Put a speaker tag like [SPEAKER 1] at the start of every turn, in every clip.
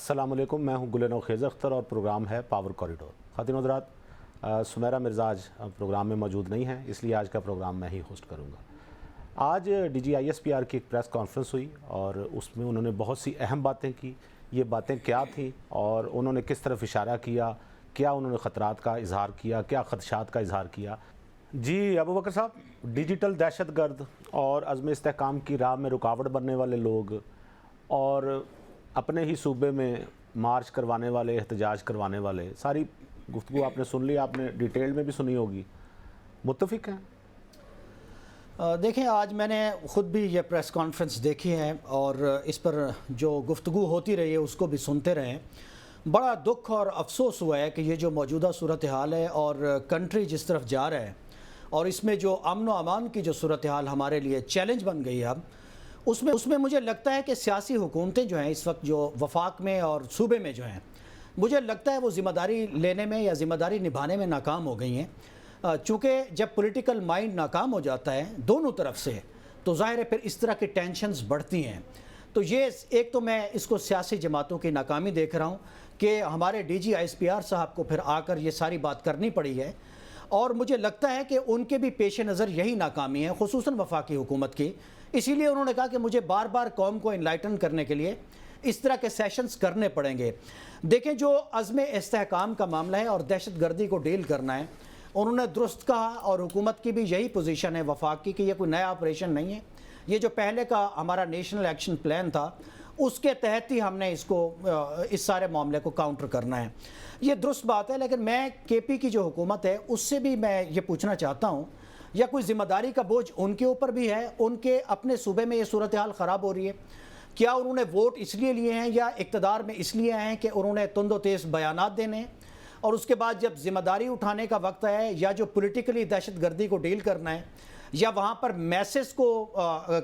[SPEAKER 1] السلام علیکم، میں ہوں گل نوخیز اختر اور پروگرام ہے پاور کوریڈور۔ خواتین و حضرات، سمیرہ مرزا آج پروگرام میں موجود نہیں ہیں، اس لیے آج کا پروگرام میں ہی ہوسٹ کروں گا۔ آج DG G I S P آر کی ایک پریس کانفرنس ہوئی اور اس میں انہوں نے بہت سی اہم باتیں کی۔ یہ باتیں کیا تھیں اور انہوں نے کس طرف اشارہ کیا، کیا انہوں نے خطرات کا اظہار کیا، کیا خدشات کا اظہار کیا؟ جی ابو بکر صاحب، ڈیجیٹل دہشت گرد اور عزم استحکام کی راہ میں رکاوٹ بننے والے لوگ اور اپنے ہی صوبے میں مارچ کروانے والے، احتجاج کروانے والے، ساری گفتگو آپ نے سن لی، آپ نے ڈیٹیل میں بھی سنی ہوگی، متفق ہیں؟
[SPEAKER 2] دیکھیں، آج میں نے خود بھی یہ پریس کانفرنس دیکھی ہے اور اس پر جو گفتگو ہوتی رہی ہے اس کو بھی سنتے رہے ہیں۔ بڑا دکھ اور افسوس ہوا ہے کہ یہ جو موجودہ صورتحال ہے اور کنٹری جس طرف جا رہا ہے اور اس میں جو امن و امان کی جو صورتحال ہمارے لیے چیلنج بن گئی ہے اب، اس میں مجھے لگتا ہے کہ سیاسی حکومتیں جو ہیں اس وقت جو وفاق میں اور صوبے میں جو ہیں، مجھے لگتا ہے وہ ذمہ داری لینے میں یا ذمہ داری نبھانے میں ناکام ہو گئی ہیں۔ چونکہ جب پولیٹیکل مائنڈ ناکام ہو جاتا ہے دونوں طرف سے تو ظاہر ہے پھر اس طرح کی ٹینشنز بڑھتی ہیں۔ تو یہ ایک تو میں اس کو سیاسی جماعتوں کی ناکامی دیکھ رہا ہوں کہ ہمارے DG G I S P آر صاحب کو پھر آ کر یہ ساری بات کرنی پڑی ہے، اور مجھے لگتا ہے کہ ان کے بھی پیش نظر یہی ناکامی ہے، خصوصاً وفاقی حکومت کی۔ اسی لیے انہوں نے کہا کہ مجھے بار بار قوم کو انلائٹن کرنے کے لیے اس طرح کے سیشنز کرنے پڑیں گے۔ دیکھیں، جو عزم استحکام کا معاملہ ہے اور دہشت گردی کو ڈیل کرنا ہے، انہوں نے درست کہا، اور حکومت کی بھی یہی پوزیشن ہے وفاق کی کہ یہ کوئی نیا آپریشن نہیں ہے۔ یہ جو پہلے کا ہمارا نیشنل ایکشن پلان تھا اس کے تحت ہی ہم نے اس سارے معاملے کو کاؤنٹر کرنا ہے۔ یہ درست بات ہے، لیکن میں کے پی کی جو حکومت ہے اس سے بھی میں یہ پوچھنا چاہتا ہوں، یا کوئی ذمہ داری کا بوجھ ان کے اوپر بھی ہے؟ ان کے اپنے صوبے میں یہ صورتحال خراب ہو رہی ہے، کیا انہوں نے ووٹ اس لیے لیے ہیں یا اقتدار میں اس لیے ہیں کہ انہوں نے تند و تیز بیانات دینے ہیں، اور اس کے بعد جب ذمہ داری اٹھانے کا وقت ہے یا جو پولیٹیکلی دہشت گردی کو ڈیل کرنا ہے یا وہاں پر میسز کو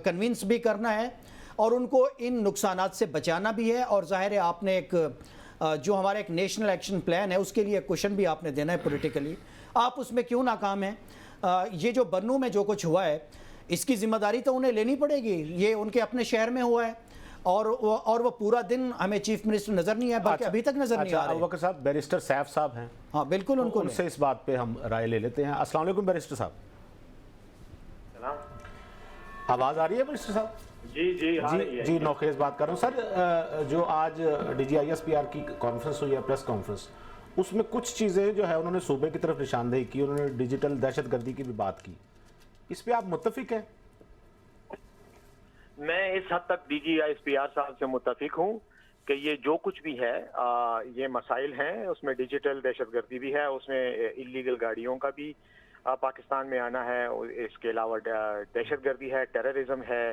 [SPEAKER 2] کنونس بھی کرنا ہے اور ان کو ان نقصانات سے بچانا بھی ہے، اور ظاہر ہے آپ نے ایک جو ہمارا ایک نیشنل ایکشن پلان ہے اس کے لیے کوشچن بھی آپ نے دینا ہے پولیٹیکلی، آپ اس میں کیوں ناکام ہیں؟ یہ جو بنوں میں جو کچھ ہوا ہے اس کی ذمہ داری تو انہیں لینی پڑے گی، یہ ان کے اپنے شہر میں ہوا ہے، اور وہ پورا دن ہمیں چیف منسٹر نظر نہیں آیا، بلکہ ابھی تک نظر نہیں آ رہے۔
[SPEAKER 1] ابو بکر صاحب، بیرسٹر سیف صاحب ہیں،
[SPEAKER 2] ہاں بالکل،
[SPEAKER 1] ان سے اس بات پہ ہم رائے لے لیتے ہیں۔ السلام علیکم بیرسٹر صاحب، آواز آ رہی ہے بیرسٹر صاحب؟ جی نوخیز بات کر رہا ہوں سر۔ جو آج DG G I S P آر کی کانفرنس ہوئی ہے، پریس کانفرنس، اس میں کچھ چیزیں جو ہے انہوں نے صوبے کی طرف نشاندہی کی، انہوں نے ڈیجیٹل دہشت گردی کی بھی بات کی، اس پہ آپ متفق ہیں؟
[SPEAKER 3] میں اس حد تک DG G I S P آر صاحب سے متفق ہوں کہ یہ جو کچھ بھی ہے یہ مسائل ہیں، اس میں ڈیجیٹل دہشت گردی بھی ہے، اس میں انلیگل گاڑیوں کا بھی پاکستان میں آنا ہے، اس کے علاوہ دہشت گردی ہے، ٹیررزم ہے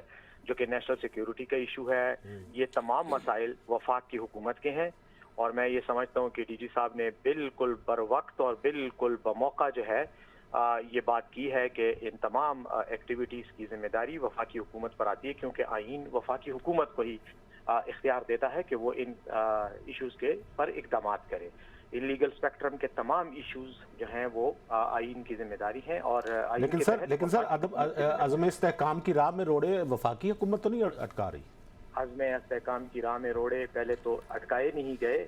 [SPEAKER 3] جو کہ نیشنل سیکیورٹی کا ایشو ہے۔ یہ تمام مسائل وفاق کی حکومت کے ہیں، اور میں یہ سمجھتا ہوں کہ ڈی جی صاحب نے بالکل بر وقت اور بالکل بموقع جو ہے یہ بات کی ہے کہ ان تمام ایکٹیویٹیز کی ذمہ داری وفاقی حکومت پر آتی ہے، کیونکہ آئین وفاقی حکومت کو ہی اختیار دیتا ہے کہ وہ ان ایشوز کے پر اقدامات کرے۔ انلیگل اسپیکٹرم کے تمام ایشوز جو ہیں وہ آئین کی ذمہ داری ہیں، اور
[SPEAKER 1] لیکن سر عزم استحکام کی راہ میں روڑے وفاقی حکومت تو نہیں اٹکا رہی؟
[SPEAKER 3] عزم استحکام کی راہ میں روڑے پہلے تو اٹکائے نہیں گئے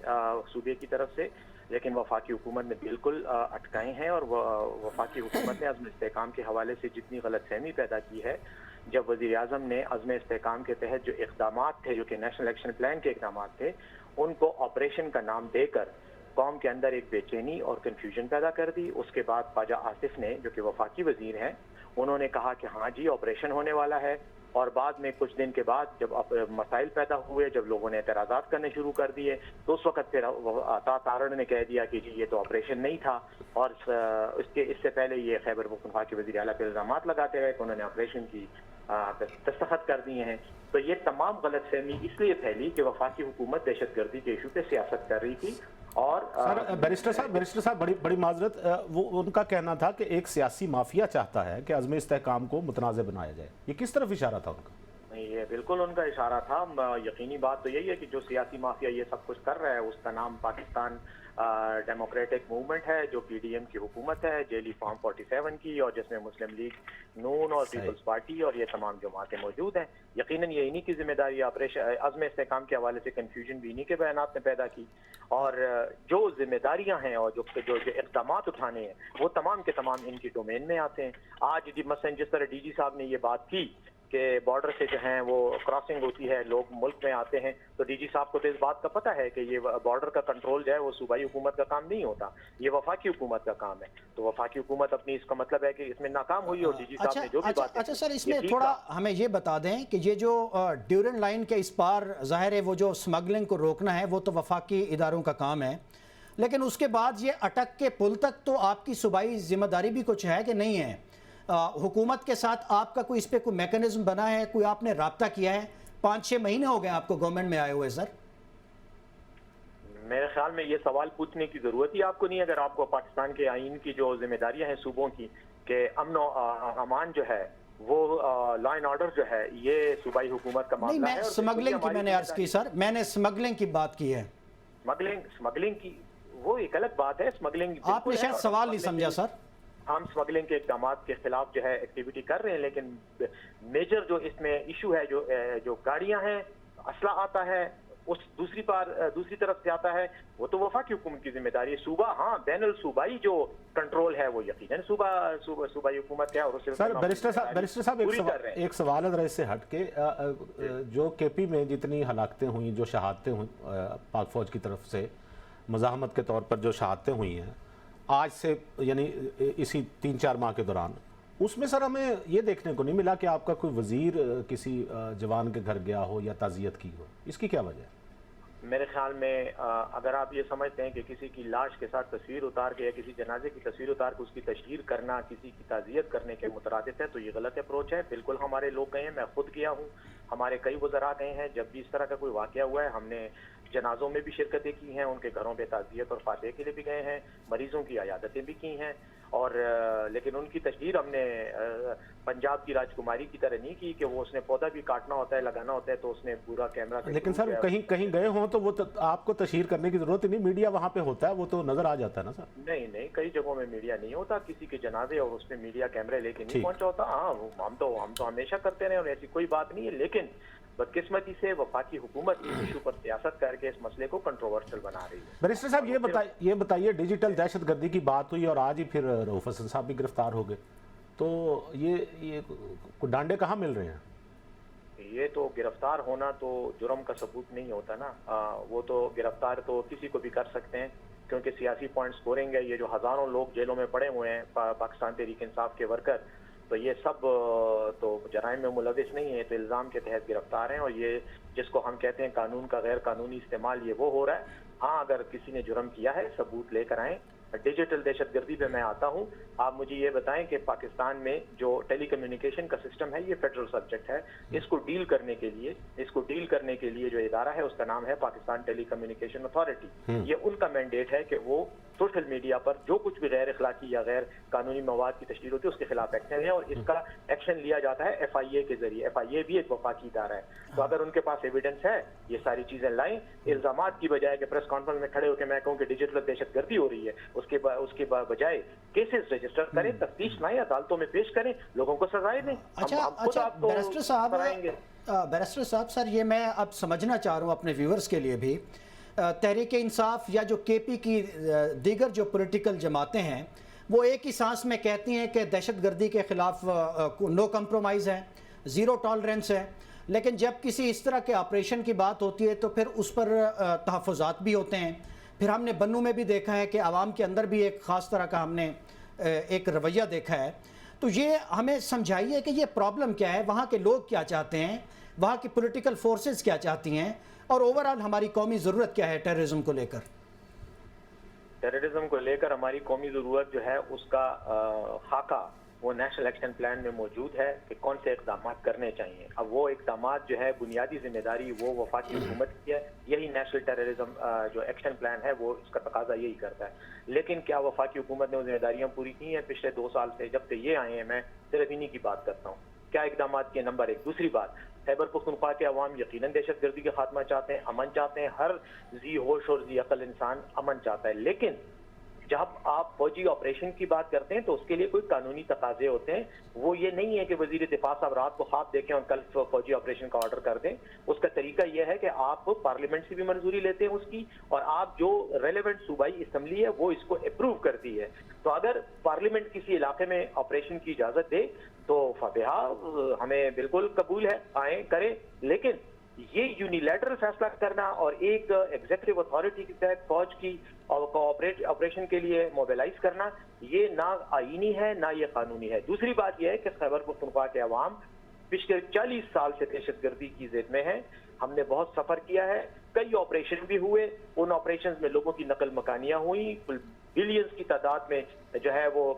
[SPEAKER 3] صوبے کی طرف سے، لیکن وفاقی حکومت نے بالکل اٹکائے ہیں، اور وفاقی حکومت نے عزم استحکام کے حوالے سے جتنی غلط فہمی پیدا کی ہے، جب وزیر اعظم نے عزم استحکام کے تحت جو اقدامات تھے جو کہ نیشنل ایکشن پلان کے اقدامات تھے ان کو آپریشن کا نام دے کر قوم کے اندر ایک بے چینی اور کنفیوژن پیدا کر دی۔ اس کے بعد خواجہ آصف نے جو کہ وفاقی وزیر ہیں انہوں نے کہا کہ ہاں جی آپریشن ہونے والا ہے، اور بعد میں کچھ دن کے بعد جب مسائل پیدا ہوئے، جب لوگوں نے اعتراضات کرنے شروع کر دیے، تو اس وقت پھر عطا تارڑ نے کہہ دیا کہ جی یہ تو آپریشن نہیں تھا، اور اس سے پہلے یہ خیبر پختونخوا کے وزیر اعلیٰ پہ الزامات لگاتے رہے کہ انہوں نے آپریشن کی دستخط کر دیے ہیں۔ تو یہ تمام غلط فہمی اس لیے پھیلی کہ وفاقی حکومت دہشت گردی کے ایشو پہ سیاست کر رہی تھی۔ اور
[SPEAKER 1] بیرسٹر صاحب بڑی معذرت، وہ ان کا کہنا تھا کہ ایک سیاسی مافیا چاہتا ہے کہ عزم استحکام کو متنازع بنایا جائے، یہ کس طرف اشارہ تھا ان کا؟
[SPEAKER 3] نہیں، یہ بالکل ان کا اشارہ تھا۔ یقینی بات تو یہی ہے کہ جو سیاسی مافیا یہ سب کچھ کر رہا ہے اس کا نام پاکستان ڈیموکریٹک موومنٹ ہے جو پی ڈی ایم کی حکومت ہے جیلی فارم 47 کی، اور جس میں مسلم لیگ نون اور پیپلز پارٹی اور یہ تمام جماعتیں موجود ہیں. یقیناً یہ انہی کی ذمہ داری آپریشن عزم استحکام کے حوالے سے کنفیوژن بھی انہی کے بیانات نے پیدا کی، اور جو ذمہ داریاں ہیں اور جو اقدامات اٹھانے ہیں وہ تمام کے تمام ان کی ڈومین میں آتے ہیں. آج مثلا جس طرح ڈی جی صاحب نے یہ بات کی کہ بارڈر سے جو ہیں وہ کراسنگ ہوتی ہے، لوگ ملک میں آتے ہیں، تو ڈی جی صاحب کو تو اس بات کا پتہ ہے کہ یہ بارڈر کا کنٹرول جو ہے وہ صوبائی حکومت کا کام نہیں ہوتا، یہ وفاقی حکومت کا کام ہے. تو وفاقی حکومت اپنی اس کا مطلب ہے کہ اس میں ناکام ہوئی، اور ڈی جی صاحب نے جو بھی بات.
[SPEAKER 2] اچھا سر، اس میں تھوڑا ہمیں یہ بتا دیں کہ یہ جو ڈیورنڈ لائن کے اس پار ظاہر ہے وہ جو سمگلنگ کو روکنا ہے وہ تو وفاقی اداروں کا کام ہے، لیکن اس کے بعد یہ اٹک کے پل تک تو آپ کی صوبائی ذمہ داری بھی کچھ ہے کہ نہیں ہے؟ حکومت کے ساتھ آپ کا کوئی اس پہ کوئی میکنزم بنا ہے، کوئی آپ نے رابطہ کیا ہے؟ 5-6 مہینے ہو گئے آپ کو گورنمنٹ میں آئے ہوئے سر.
[SPEAKER 3] میرے خیال میں یہ سوال پوچھنے کی ضرورت ہی آپ کو نہیں. اگر آپ کو پاکستان کے آئین کی جو ذمہ داریاں ہیں صوبوں کی کہ امن و امان جو ہے وہ لا اینڈ آرڈر جو ہے یہ صوبائی حکومت کا معاملہ ہے.
[SPEAKER 2] نہیں، سمگلنگ کی میں نے عرض کی سر، میں نے سمگلنگ کی بات کی ہے.
[SPEAKER 3] سمگلنگ کی وہ ایک الگ بات ہے. سمگلنگ
[SPEAKER 2] آپ نے شاید سوال نہیں سمجھا سر.
[SPEAKER 3] ہم سمگلنگ کے اقدامات کے خلاف جو ہے ایکٹیویٹی کر رہے ہیں، لیکن میجر جو اس میں ایشو ہے جو گاڑیاں ہیں، اسلحہ آتا ہے اس دوسری طرف سے آتا ہے، وہ تو وفاقی حکومت کی ذمہ داری ہے. صوبہ ہاں بین الصوبائی جو کنٹرول ہے وہ یقیناً صوبائی حکومت ہے. اور
[SPEAKER 1] سر بیرسٹر صاحب ایک سوال ہے اس سے ہٹ کے، جو کے پی میں جتنی ہلاکتیں ہوئیں، جو شہادتیں ہوئیں پاک فوج کی طرف سے مزاحمت کے طور پر جو شہادتیں ہوئی ہیں آج سے یعنی اسی 3-4 ماہ کے دوران، اس میں سر ہمیں یہ دیکھنے کو نہیں ملا کہ آپ کا کوئی وزیر کسی جوان کے گھر گیا ہو یا تعزیت کی ہو. اس کی کیا وجہ ہے؟
[SPEAKER 3] میرے خیال میں اگر آپ یہ سمجھتے ہیں کہ کسی کی لاش کے ساتھ تصویر اتار کے یا کسی جنازے کی تصویر اتار کے اس کی تشہیر کرنا کسی کی تعزیت کرنے کے مترادف ہے تو یہ غلط اپروچ ہے. بالکل ہمارے لوگ گئے ہیں، میں خود گیا ہوں، ہمارے کئی وزراء گئے ہیں. جب بھی اس طرح کا کوئی واقعہ ہوا ہے ہم نے جنازوں میں بھی شرکتیں کی ہیں، ان کے گھروں پہ تعزیت اور فاتحے کے لیے بھی گئے ہیں، مریضوں کی عیادتیں بھی کی ہیں. اور لیکن ان کی تشہیر ہم نے پنجاب کی راجکماری کی طرح نہیں کی کہ وہ اس نے پودا بھی کاٹنا ہوتا ہے لگانا ہوتا ہے تو اس نے پورا کیمرہ.
[SPEAKER 1] لیکن سر کہیں گئے ہوں تو وہ آپ کو تشہیر کرنے کی ضرورت نہیں، میڈیا وہاں پہ ہوتا ہے، وہ تو نظر آ جاتا ہے نا سر.
[SPEAKER 3] نہیں، کئی جگہوں میں میڈیا نہیں ہوتا کسی کے جنازے اور اس میں میڈیا کیمرے لے کے نہیں پہنچا ہوتا. ہاں ہم تو ہمیشہ کرتے رہے اور ایسی کوئی بات نہیں ہے، لیکن بدقسمتی سے وفاقی حکومت اس ایشو پر سیاست کر کے اس مسئلے کو کنٹروورشل بنا رہی ہے.
[SPEAKER 1] بیرسٹر صاحب یہ بتائیے ڈیجیٹل دہشت گردی کی بات ہوئی اور آج ہی پھر رؤف حسن صاحب بھی گرفتار ہو گئے، تو یہ ڈانڈے کہاں مل رہے ہیں؟
[SPEAKER 3] یہ تو گرفتار ہونا تو جرم کا ثبوت نہیں ہوتا نا. وہ تو گرفتار تو کسی کو بھی کر سکتے ہیں کیونکہ سیاسی پوائنٹ سکورنگ ہے. یہ جو ہزاروں لوگ جیلوں میں پڑے ہوئے ہیں پاکستان تحریک انصاف کے ورکر، تو یہ سب تو جرائم میں ملوث نہیں ہے، تو الزام کے تحت گرفتار ہیں. اور یہ جس کو ہم کہتے ہیں قانون کا غیر قانونی استعمال، یہ وہ ہو رہا ہے. ہاں اگر کسی نے جرم کیا ہے ثبوت لے کر آئیں. ڈیجیٹل دہشت گردی پہ میں آتا ہوں. آپ مجھے یہ بتائیں کہ پاکستان میں جو ٹیلی کمیونیکیشن کا سسٹم ہے یہ فیڈرل سبجیکٹ ہے. اس کو ڈیل کرنے کے لیے جو ادارہ ہے اس کا نام ہے پاکستان ٹیلی کمیونیکیشن اتھارٹی. یہ ان کا مینڈیٹ ہے کہ وہ سوشل میڈیا پر جو کچھ بھی غیر اخلاقی یا غیر قانونی مواد کی تشہیر ہوتی ہے اس کے خلاف ایکشن ہے، اور اس کا ایکشن لیا جاتا ہے ایف آئی اے کے ذریعے. ایف آئی اے بھی ایک وفاقی ادارہ ہے. تو اگر ان کے پاس ایویڈنس ہے یہ ساری چیزیں لائیں، الزامات کی بجائے کہ پریس کانفرنس میں کھڑے ہو کے میں کہوں کہ ڈیجیٹل دہشت گردی ہو رہی ہے، اس کے بجائے کیسز رجسٹر کریں، تفتیش لائیں، عدالتوں میں پیش کریں، لوگوں کو سزائیں دیں.
[SPEAKER 2] اچھا بیرسٹر صاحب سر یہ میں اب سمجھنا چاہ رہا ہوں اپنے ویورز کے لیے بھی، تحریک انصاف یا جو کے پی کی دیگر جو پولیٹیکل جماعتیں ہیں وہ ایک ہی سانس میں کہتی ہیں کہ دہشت گردی کے خلاف نو کمپرومائز ہے، زیرو ٹالرنس ہے، لیکن جب کسی اس طرح کے آپریشن کی بات ہوتی ہے تو پھر اس پر تحفظات بھی ہوتے ہیں. پھر ہم نے بنو میں بھی دیکھا ہے کہ عوام کے اندر بھی ایک خاص طرح کا ہم نے ایک رویہ دیکھا ہے. تو یہ ہمیں سمجھائیے کہ یہ پرابلم کیا ہے، وہاں کے لوگ کیا چاہتے ہیں، وہاں کی پولیٹیکل فورسز کیا چاہتی ہیں، اور اوورآل ہماری قومی ضرورت کیا ہے ٹیررزم کو لے کر؟
[SPEAKER 3] ٹیررزم کو لے کر ہماری قومی ضرورت جو ہے اس کا خاکہ وہ نیشنل ایکشن پلان میں موجود ہے کہ کون سے اقدامات کرنے چاہیے. اب وہ اقدامات جو ہے بنیادی ذمہ داری وہ وفاقی حکومت کی ہے. یہی نیشنل ٹیررزم جو ایکشن پلان ہے وہ اس کا تقاضا یہی کرتا ہے. لیکن کیا وفاقی حکومت نے وہ ذمہ داریاں پوری کی ہیں پچھلے 2 سال سے جب سے یہ آئے ہیں؟ میں صرف انہی کی بات کرتا ہوں. کیا اقدامات کیے؟ نمبر 1. دوسری بات، خیبر پختونخوا کے عوام یقیناً دہشت گردی کا خاتمہ چاہتے ہیں، امن چاہتے ہیں، ہر ذی ہوش اور ذی عقل انسان امن چاہتا ہے، لیکن جب آپ فوجی آپریشن کی بات کرتے ہیں تو اس کے لیے کوئی قانونی تقاضے ہوتے ہیں. وہ یہ نہیں ہے کہ وزیر دفاع صاحب رات کو خواب دیکھیں اور کل فوجی آپریشن کا آرڈر کر دیں. اس کا طریقہ یہ ہے کہ آپ پارلیمنٹ سے بھی منظوری لیتے ہیں اس کی، اور آپ جو ریلیونٹ صوبائی اسمبلی ہے وہ اس کو اپروو کرتی ہے. تو اگر پارلیمنٹ کسی علاقے میں آپریشن کی اجازت دے تو فاتحہ، ہمیں بالکل قبول ہے، آئیں کریں، لیکن یہ یونیلیٹرل فیصلہ کرنا اور ایک ایگزیکٹو اتھارٹی کے تحت فوج کی آپریشن کے لیے موبیلائز کرنا، یہ نہ آئینی ہے نہ یہ قانونی ہے. دوسری بات یہ ہے کہ خیبر پختونخوا کے عوام پچھلے 40 سال سے دہشت گردی کی زد میں ہیں. ہم نے بہت سفر کیا ہے، کئی آپریشن بھی ہوئے، ان آپریشنز میں لوگوں کی نقل مکانیاں ہوئیں، بلینز کی تعداد میں جو ہے وہ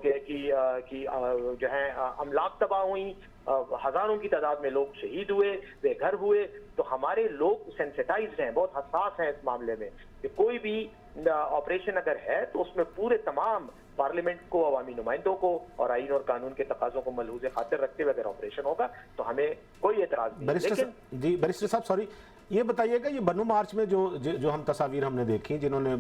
[SPEAKER 3] جو ہے املاک تباہ ہوئیں، ہزاروں کی تعداد میں لوگ شہید ہوئے، بے گھر ہوئے. تو ہمارے لوگ سینسیٹائزڈ ہیں، بہت حساس ہیں اس معاملے میں کہ کوئی بھی آپریشن اگر ہے تو اس میں پورے تمام پارلیمنٹ کو، عوامی نمائندوں کو اور آئین اور قانون کے تقاضوں کو ملحوظ خاطر رکھتے ہوئے اگر آپریشن ہوگا تو ہمیں کوئی اعتراض نہیں. لیکن
[SPEAKER 1] جی بیرسٹر صاحب سوری، یہ بتائیے گا، یہ بنو مارچ میں جو ہم تصاویر ہم نے دیکھی جنہوں نے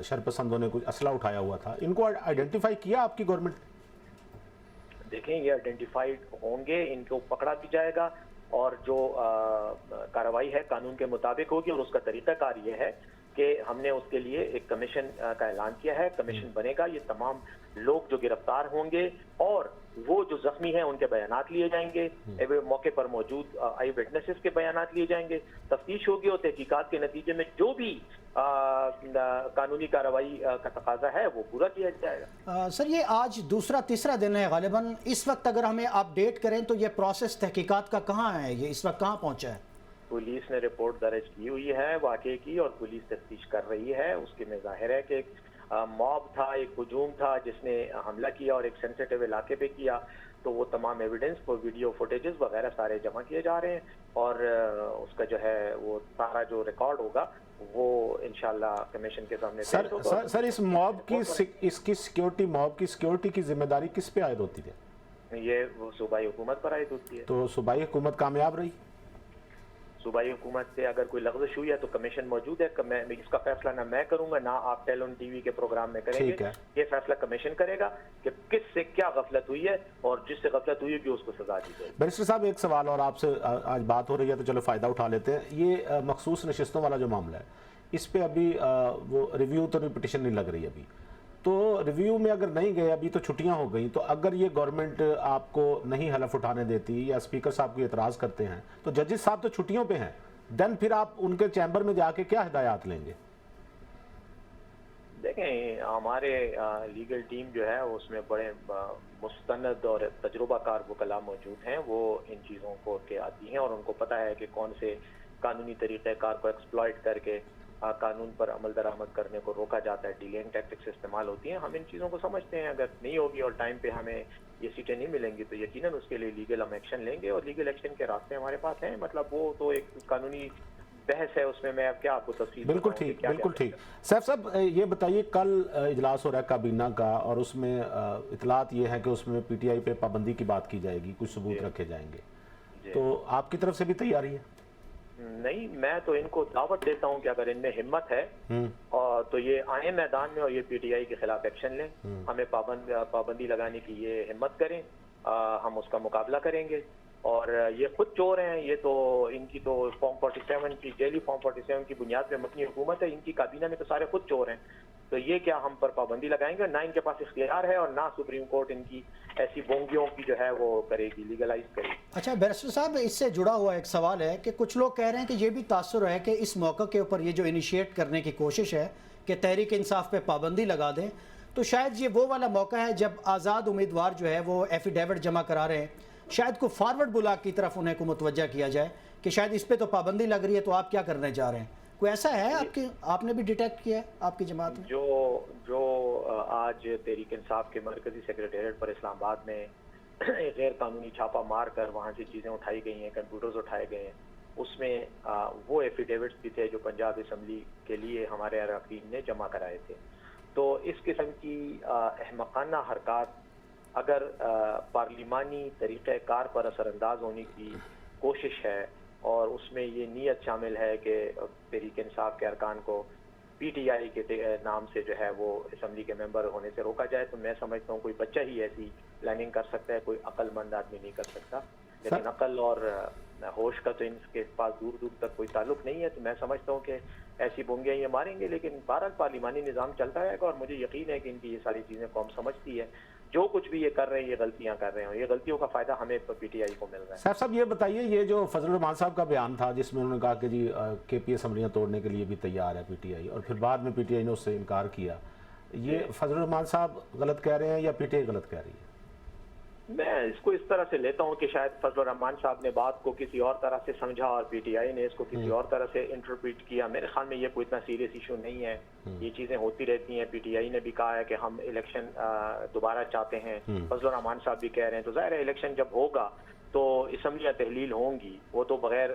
[SPEAKER 1] شرپسندوں نے کچھ اسلحہ اٹھایا ہوا تھا، ان کو آئیڈینٹیفائی کیا آپ کی گورنمنٹ؟
[SPEAKER 3] دیکھیں یہ آئیڈینٹیفائڈ ہوں گے، ان کو پکڑا بھی جائے گا اور جو کارروائی ہے قانون کے مطابق ہوگی. اور اس کا طریقہ کار یہ ہے کہ ہم نے اس کے لیے ایک کمیشن کا اعلان کیا ہے. کمیشن بنے گا، یہ تمام لوگ جو گرفتار ہوں گے اور وہ جو زخمی ہیں ان کے بیانات لیے جائیں گے، موقع پر موجود آئی وٹنسز کے بیانات لیے جائیں گے، تفتیش ہوگی اور تحقیقات کے نتیجے میں جو بھی قانونی کارروائی کا تقاضا ہے وہ پورا کیا جائے گا.
[SPEAKER 2] سر یہ آج دوسرا تیسرا دن ہے غالباً، اس وقت اگر ہمیں اپڈیٹ کریں تو یہ پروسیس تحقیقات کا کہاں ہے، یہ اس وقت کہاں پہنچا ہے؟
[SPEAKER 3] پولیس نے رپورٹ درج کی ہوئی ہے واقعے کی اور پولیس تفتیش کر رہی ہے. اس کے میں ظاہر ہے کہ ایک موب تھا، ایک ہجوم تھا جس نے حملہ کیا اور ایک سینسیٹیو علاقے پہ کیا. تو وہ تمام ایویڈنس، ویڈیو فوٹیجز وغیرہ سارے جمع کیے جا رہے ہیں اور اس کا جو ہے وہ سارا جو ریکارڈ ہوگا وہ انشاءاللہ کمیشن کے سامنے پیش ہوگا.
[SPEAKER 1] سر اس موب کی سیکیورٹی، موب کی سیکیورٹی کی ذمہ داری کس پہ عائد ہوتی ہے؟
[SPEAKER 3] یہ وہ صوبائی حکومت پر عائد ہوتی ہے.
[SPEAKER 1] تو صوبائی حکومت کامیاب رہی؟
[SPEAKER 3] صوبائی حکومت سے اگر کوئی لغزش ہوئی ہے تو کمیشن موجود ہے. اس کا فیصلہ نہ میں کروں گا نہ آپ ٹیلون ٹی وی کے پروگرام میں کریں گے. یہ فیصلہ کمیشن کرے گا کہ کس سے کیا غفلت ہوئی ہے اور جس سے غفلت ہوئی ہے اس کو سزا دی جائے.
[SPEAKER 1] بیرسٹر صاحب ایک سوال اور آپ سے آج بات ہو رہی ہے تو چلو فائدہ اٹھا لیتے ہیں. یہ مخصوص نشستوں والا جو معاملہ ہے اس پہ ابھی وہ ریویو تو پٹیشن نہیں لگ رہی ابھی، تو ریویو میں اگر نہیں گئے ابھی تو چھٹیاں ہو گئیں، تو اگر یہ گورنمنٹ آپ کو نہیں حلف اٹھانے دیتی یا اسپیکر صاحب کو اعتراض کرتے ہیں تو ججز صاحب تو چھٹیوں پہ ہیں، دین پھر آپ ان کے چیمبر میں جا کے کیا ہدایات لیں گے؟
[SPEAKER 3] دیکھیں ہمارے لیگل ٹیم جو ہے اس میں بڑے مستند اور تجربہ کار وکلاء موجود ہیں. وہ ان چیزوں کو کے آتی ہیں اور ان کو پتہ ہے کہ کون سے قانونی طریقہ کار کو ایکسپلائٹ کر کے قانون پر عمل درآمد کرنے کو روکا جاتا ہے. ڈیلینگ ٹیکٹکس استعمال ہوتی ہیں. ہم ان چیزوں کو سمجھتے ہیں. اگر نہیں ہوگی اور ٹائم پہ ہمیں یہ سیٹیں نہیں ملیں گی تو یقیناً اس کے لیے لیگل ہم ایکشن لیں گے اور لیگل ایکشن کے راستے ہمارے پاس ہیں. مطلب وہ تو ایک قانونی بحث ہے، اس میں میں اب کیا آپ کو تفصیل
[SPEAKER 1] بالکل ٹھیک بالکل ٹھیک. سیف صاحب یہ بتائیے کل اجلاس ہو رہا ہے کابینہ کا اور اس میں اطلاعات یہ ہے کہ اس میں پی ٹی آئی پہ پابندی کی بات کی جائے گی، کچھ ثبوت رکھے جائیں گے، تو آپ کی طرف سے بھی تیاری ہے؟
[SPEAKER 3] نہیں، میں تو ان کو دعوت دیتا ہوں کہ اگر ان میں ہمت ہے تو یہ آئیں میدان میں اور یہ پی ٹی آئی کے خلاف ایکشن لیں. ہمیں پابندی لگانے کی یہ ہمت کریں، ہم اس کا مقابلہ کریں گے. اور یہ خود چور ہیں، یہ تو ان کی تو فارم 47 کی جیلی فارم 47 کی بنیاد پہ مبنی حکومت ہے. ان کی کابینہ میں تو سارے خود چور ہیں. تو یہ کیا ہم پر پابندی لگائیں گے؟ نہ ان کے پاس اختیار ہے اور نہ سپریم کورٹ ان کی ایسی بونگیوں کی جو ہے وہ کرے گی، لیگلائز کرے گی.
[SPEAKER 2] اچھا بیرسٹر صاحب، اس سے جڑا ہوا ایک سوال ہے کہ کچھ لوگ کہہ رہے ہیں کہ یہ بھی تاثر ہے کہ اس موقع کے اوپر یہ جو انیشیٹ کرنے کی کوشش ہے کہ تحریک انصاف پہ پابندی لگا دیں، تو شاید یہ وہ والا موقع ہے جب آزاد امیدوار جو ہے وہ ایفیڈیوٹ جمع کرا رہے ہیں، شاید کو فارورڈ بلاک کی طرف انہیں کو متوجہ کیا جائے کہ شاید اس پہ تو پابندی لگ رہی ہے تو آپ کیا کرنے جا رہے ہیں. کوئی ایسا ہے آپ نے بھی ڈیٹیکٹ کیا ہے آپ کی جماعت میں؟
[SPEAKER 3] جو آج تحریک انصاف کے مرکزی سیکریٹریٹ پر اسلام آباد میں غیر قانونی چھاپا مار کر وہاں سے چیزیں اٹھائی گئی ہیں، کمپیوٹرز اٹھائے گئے ہیں، اس میں وہ ایفیڈیوٹس بھی تھے جو پنجاب اسمبلی کے لیے ہمارے اراکین نے جمع کرائے تھے. تو اس قسم کی احمقانہ حرکات اگر پارلیمانی طریقہ کار پر اثر انداز ہونے کی کوشش ہے اور اس میں یہ نیت شامل ہے کہ تحریک انصاف کے ارکان کو پی ٹی آئی کے نام سے جو ہے وہ اسمبلی کے ممبر ہونے سے روکا جائے، تو میں سمجھتا ہوں کوئی بچہ ہی ایسی پلاننگ کر سکتا ہے، کوئی عقل مند آدمی نہیں کر سکتا. لیکن عقل اور ہوش کا تو ان کے پاس دور دور تک کوئی تعلق نہیں ہے، تو میں سمجھتا ہوں کہ ایسی بونگیاں یہ ماریں گے. لیکن بہرحال پارلیمانی نظام چلتا رہے گا اور مجھے یقین ہے کہ ان کی یہ ساری چیزیں قوم سمجھتی ہے. جو کچھ بھی یہ کر رہے ہیں یہ غلطیاں کر رہے ہیں، یہ غلطیوں کا فائدہ ہمیں پی ٹی آئی کو مل رہا ہے.
[SPEAKER 1] صاحب یہ بتائیے، یہ جو فضل الرحمان صاحب کا بیان تھا جس میں انہوں نے کہا کہ جی کے پی اسمبلیاں توڑنے کے لیے بھی تیار ہے پی ٹی آئی، اور پھر بعد میں پی ٹی آئی نے اس سے انکار کیا، یہ فضل الرحمان صاحب غلط کہہ رہے ہیں یا پی ٹی آئی غلط کہہ رہی ہے؟
[SPEAKER 3] میں اس کو اس طرح سے لیتا ہوں کہ شاید فضل الرحمان صاحب نے بات کو کسی اور طرح سے سمجھا اور پی ٹی آئی نے اس کو کسی اور طرح سے انٹرپریٹ کیا. میرے خیال میں یہ کوئی اتنا سیریس ایشو نہیں ہے، یہ چیزیں ہوتی رہتی ہیں. پی ٹی آئی نے بھی کہا ہے کہ ہم الیکشن دوبارہ چاہتے ہیں، فضل الرحمان صاحب بھی کہہ رہے ہیں. تو ظاہر ہے الیکشن جب ہوگا تو اسمبلیاں تحلیل ہوں گی، وہ تو بغیر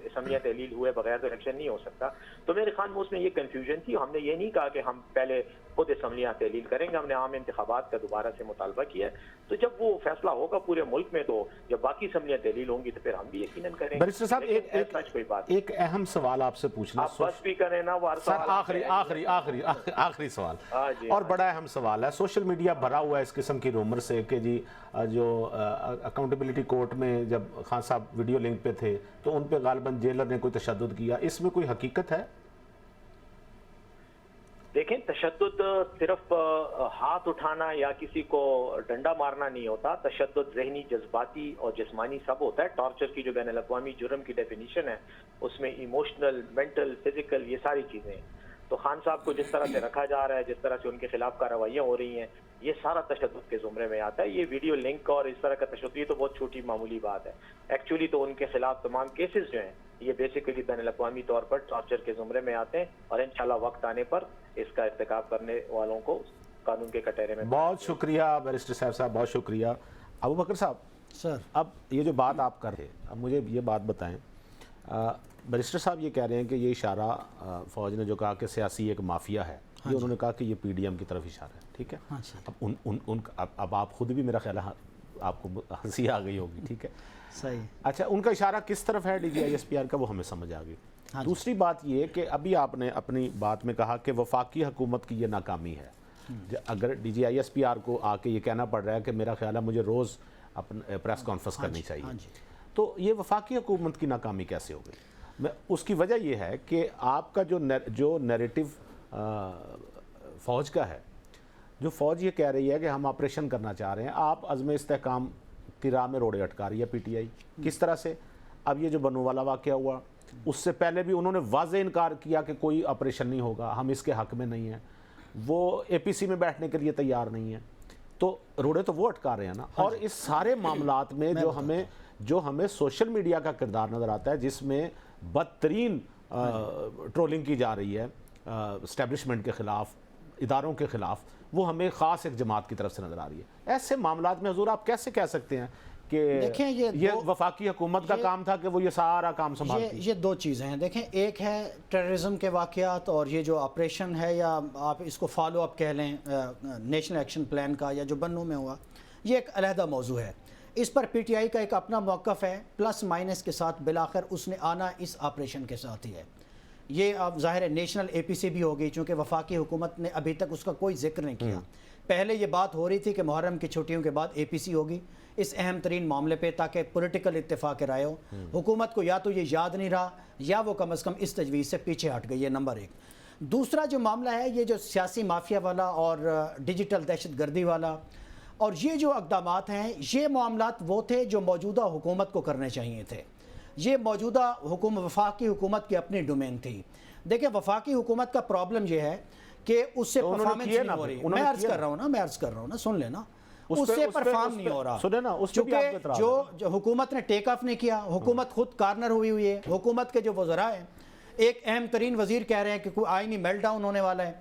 [SPEAKER 3] اسمبلیاں تحلیل ہوئے بغیر تو الیکشن نہیں ہو سکتا. تو میرے خیال میں اس میں یہ کنفیوژن تھی. ہم نے یہ نہیں کہا کہ ہم پہلے خود اسمبلیاں تحلیل کریں گے، ہم نے عام انتخابات کا دوبارہ سے مطالبہ کیا ہے. تو جب وہ فیصلہ ہوگا پورے ملک میں، تو جب باقی اسمبلیاں تحلیل ہوں گی تو پھر ہم بھی یقیناً کریں گے.
[SPEAKER 1] بیرسٹر صاحب ایک اہم سوال آپ سے پوچھنا،
[SPEAKER 3] آپ بس بھی کریں نا، وہ
[SPEAKER 1] سر آخری سوال اور بڑا اہم سوال ہے. سوشل میڈیا بھرا ہوا ہے اس قسم کی رومر سے کہ جی جو اکاؤنٹیبلٹی کورٹ میں جب خان صاحب ویڈیو لنک پہ تھے تو ان پہ غالباً جیلر نے کوئی تشدد کیا، اس میں کوئی حقیقت ہے؟
[SPEAKER 3] دیکھیں، تشدد صرف ہاتھ اٹھانا یا کسی کو ڈنڈا مارنا نہیں ہوتا. تشدد ذہنی، جذباتی اور جسمانی سب ہوتا ہے. ٹارچر کی جو بین الاقوامی جرم کی ڈیفینیشن ہے اس میں ایموشنل، مینٹل، فزیکل، یہ ساری چیزیں ہیں. تو خان صاحب کو جس طرح سے رکھا جا رہا ہے، جس طرح سے ان کے خلاف کارروائیاں ہو رہی ہیں، یہ سارا تشدد کے زمرے میں آتا ہے. یہ ویڈیو لنک اور اس طرح کا تشدد یہ تو بہت چھوٹی معمولی بات ہے. ایکچولی تو ان کے خلاف تمام کیسز جو ہیں یہ بیسیکلی بین الاقوامی طور پر ٹارچر کے زمرے میں آتے ہیں، اور انشاءاللہ وقت آنے پر اس کا ارتکاب کرنے والوں کو قانون کے کٹہرے میں.
[SPEAKER 1] بہت شکریہ بیرسٹر صاحب، بہت شکریہ. ابو بکر صاحب
[SPEAKER 2] سر،
[SPEAKER 1] اب یہ جو بات آپ کر رہے ہیں، اب مجھے یہ بات بتائیں، بیرسٹر صاحب یہ کہہ رہے ہیں کہ یہ اشارہ فوج نے جو کہا کہ سیاسی ایک مافیا ہے، یہ انہوں نے کہا کہ یہ پی ڈی ایم کی طرف اشارہ ہے، ٹھیک ہے. اب آپ خود بھی میرا خیال ہے آپ کو ہنسی آ گئی ہوگی، ٹھیک ہے،
[SPEAKER 2] صحیح.
[SPEAKER 1] اچھا، ان کا اشارہ کس طرف ہے DG G I S P آر کا، وہ ہمیں سمجھ آ گئی. دوسری بات یہ کہ ابھی آپ نے اپنی بات میں کہا کہ وفاقی حکومت کی یہ ناکامی ہے. اگر DG G I S P آر کو آ کے یہ کہنا پڑ رہا ہے کہ میرا خیال ہے مجھے روز اپنا پریس کانفرنس کرنی چاہیے، تو یہ وفاقی حکومت کی ناکامی کیسے ہو گئی؟ اس کی وجہ یہ ہے کہ آپ کا جو نیریٹو فوج کا ہے، جو فوج یہ کہہ رہی ہے کہ ہم آپریشن کرنا چاہ رہے ہیں، آپ عزم استحکام کی راہ میں روڑے اٹکا رہی ہے پی ٹی آئی. کس طرح سے؟ اب یہ جو بنو والا واقعہ ہوا، اس سے پہلے بھی انہوں نے واضح انکار کیا کہ کوئی آپریشن نہیں ہوگا، ہم اس کے حق میں نہیں ہیں. وہ اے پی سی میں بیٹھنے کے لیے تیار نہیں ہیں، تو روڑے تو وہ اٹکا رہے ہیں نا. اور اس سارے معاملات میں جو ہمیں سوشل میڈیا کا کردار نظر آتا ہے، جس میں بدترین ٹرولنگ کی جا رہی ہے اسٹیبلشمنٹ کے خلاف، اداروں کے خلاف، وہ ہمیں خاص ایک جماعت کی طرف سے نظر آ رہی ہے. ایسے معاملات میں حضور آپ کیسے کہہ سکتے ہیں کہ
[SPEAKER 2] دیکھیں
[SPEAKER 1] یہ وفاقی حکومت کا کام تھا کہ وہ یہ سارا کام سنبھالتی؟
[SPEAKER 2] یہ دو چیزیں ہیں. دیکھیں، ایک ہے ٹیررزم کے واقعات، اور یہ جو آپریشن ہے یا آپ اس کو فالو اپ کہہ لیں نیشنل ایکشن پلان کا، یا جو بنوں میں ہوا، یہ ایک علیحدہ موضوع ہے. اس پر پی ٹی آئی کا ایک اپنا موقف ہے، پلس مائنس کے ساتھ. بلاخر اس نے آنا اس آپریشن کے ساتھ ہی ہے. یہ اب ظاہر ہے نیشنل اے پی سی بھی ہوگی، چونکہ وفاقی حکومت نے ابھی تک اس کا کوئی ذکر نہیں کیا. پہلے یہ بات ہو رہی تھی کہ محرم کی چھٹیوں کے بعد اے پی سی ہوگی اس اہم ترین معاملے پہ، تاکہ پولیٹیکل اتفاق رائے ہو. حکومت کو یا تو یہ یاد نہیں رہا یا وہ کم از کم اس تجویز سے پیچھے ہٹ گئی ہے، نمبر ایک. دوسرا جو معاملہ ہے یہ جو سیاسی مافیا والا اور ڈیجیٹل دہشت گردی والا، اور یہ جو اقدامات ہیں، یہ معاملات وہ تھے جو موجودہ حکومت کو کرنے چاہیے تھے. یہ موجودہ وفاقی حکومت کی اپنی ڈومین تھی. دیکھیں، وفاقی حکومت کا پرابلم یہ ہے کہ اس سے پرفارمنس نہیں ہو رہی. میں عرض کر رہا ہوں نا، سن لینا، اس سے پرفارم نہیں ہو رہا، چونکہ جو حکومت نے ٹیک آف نہیں کیا، حکومت خود کارنر ہوئی ہے. حکومت کے جو وزراء ہیں، ایک اہم ترین وزیر کہہ رہے ہیں کہ کوئی آئینی میلٹ ڈاؤن ہونے والا ہے،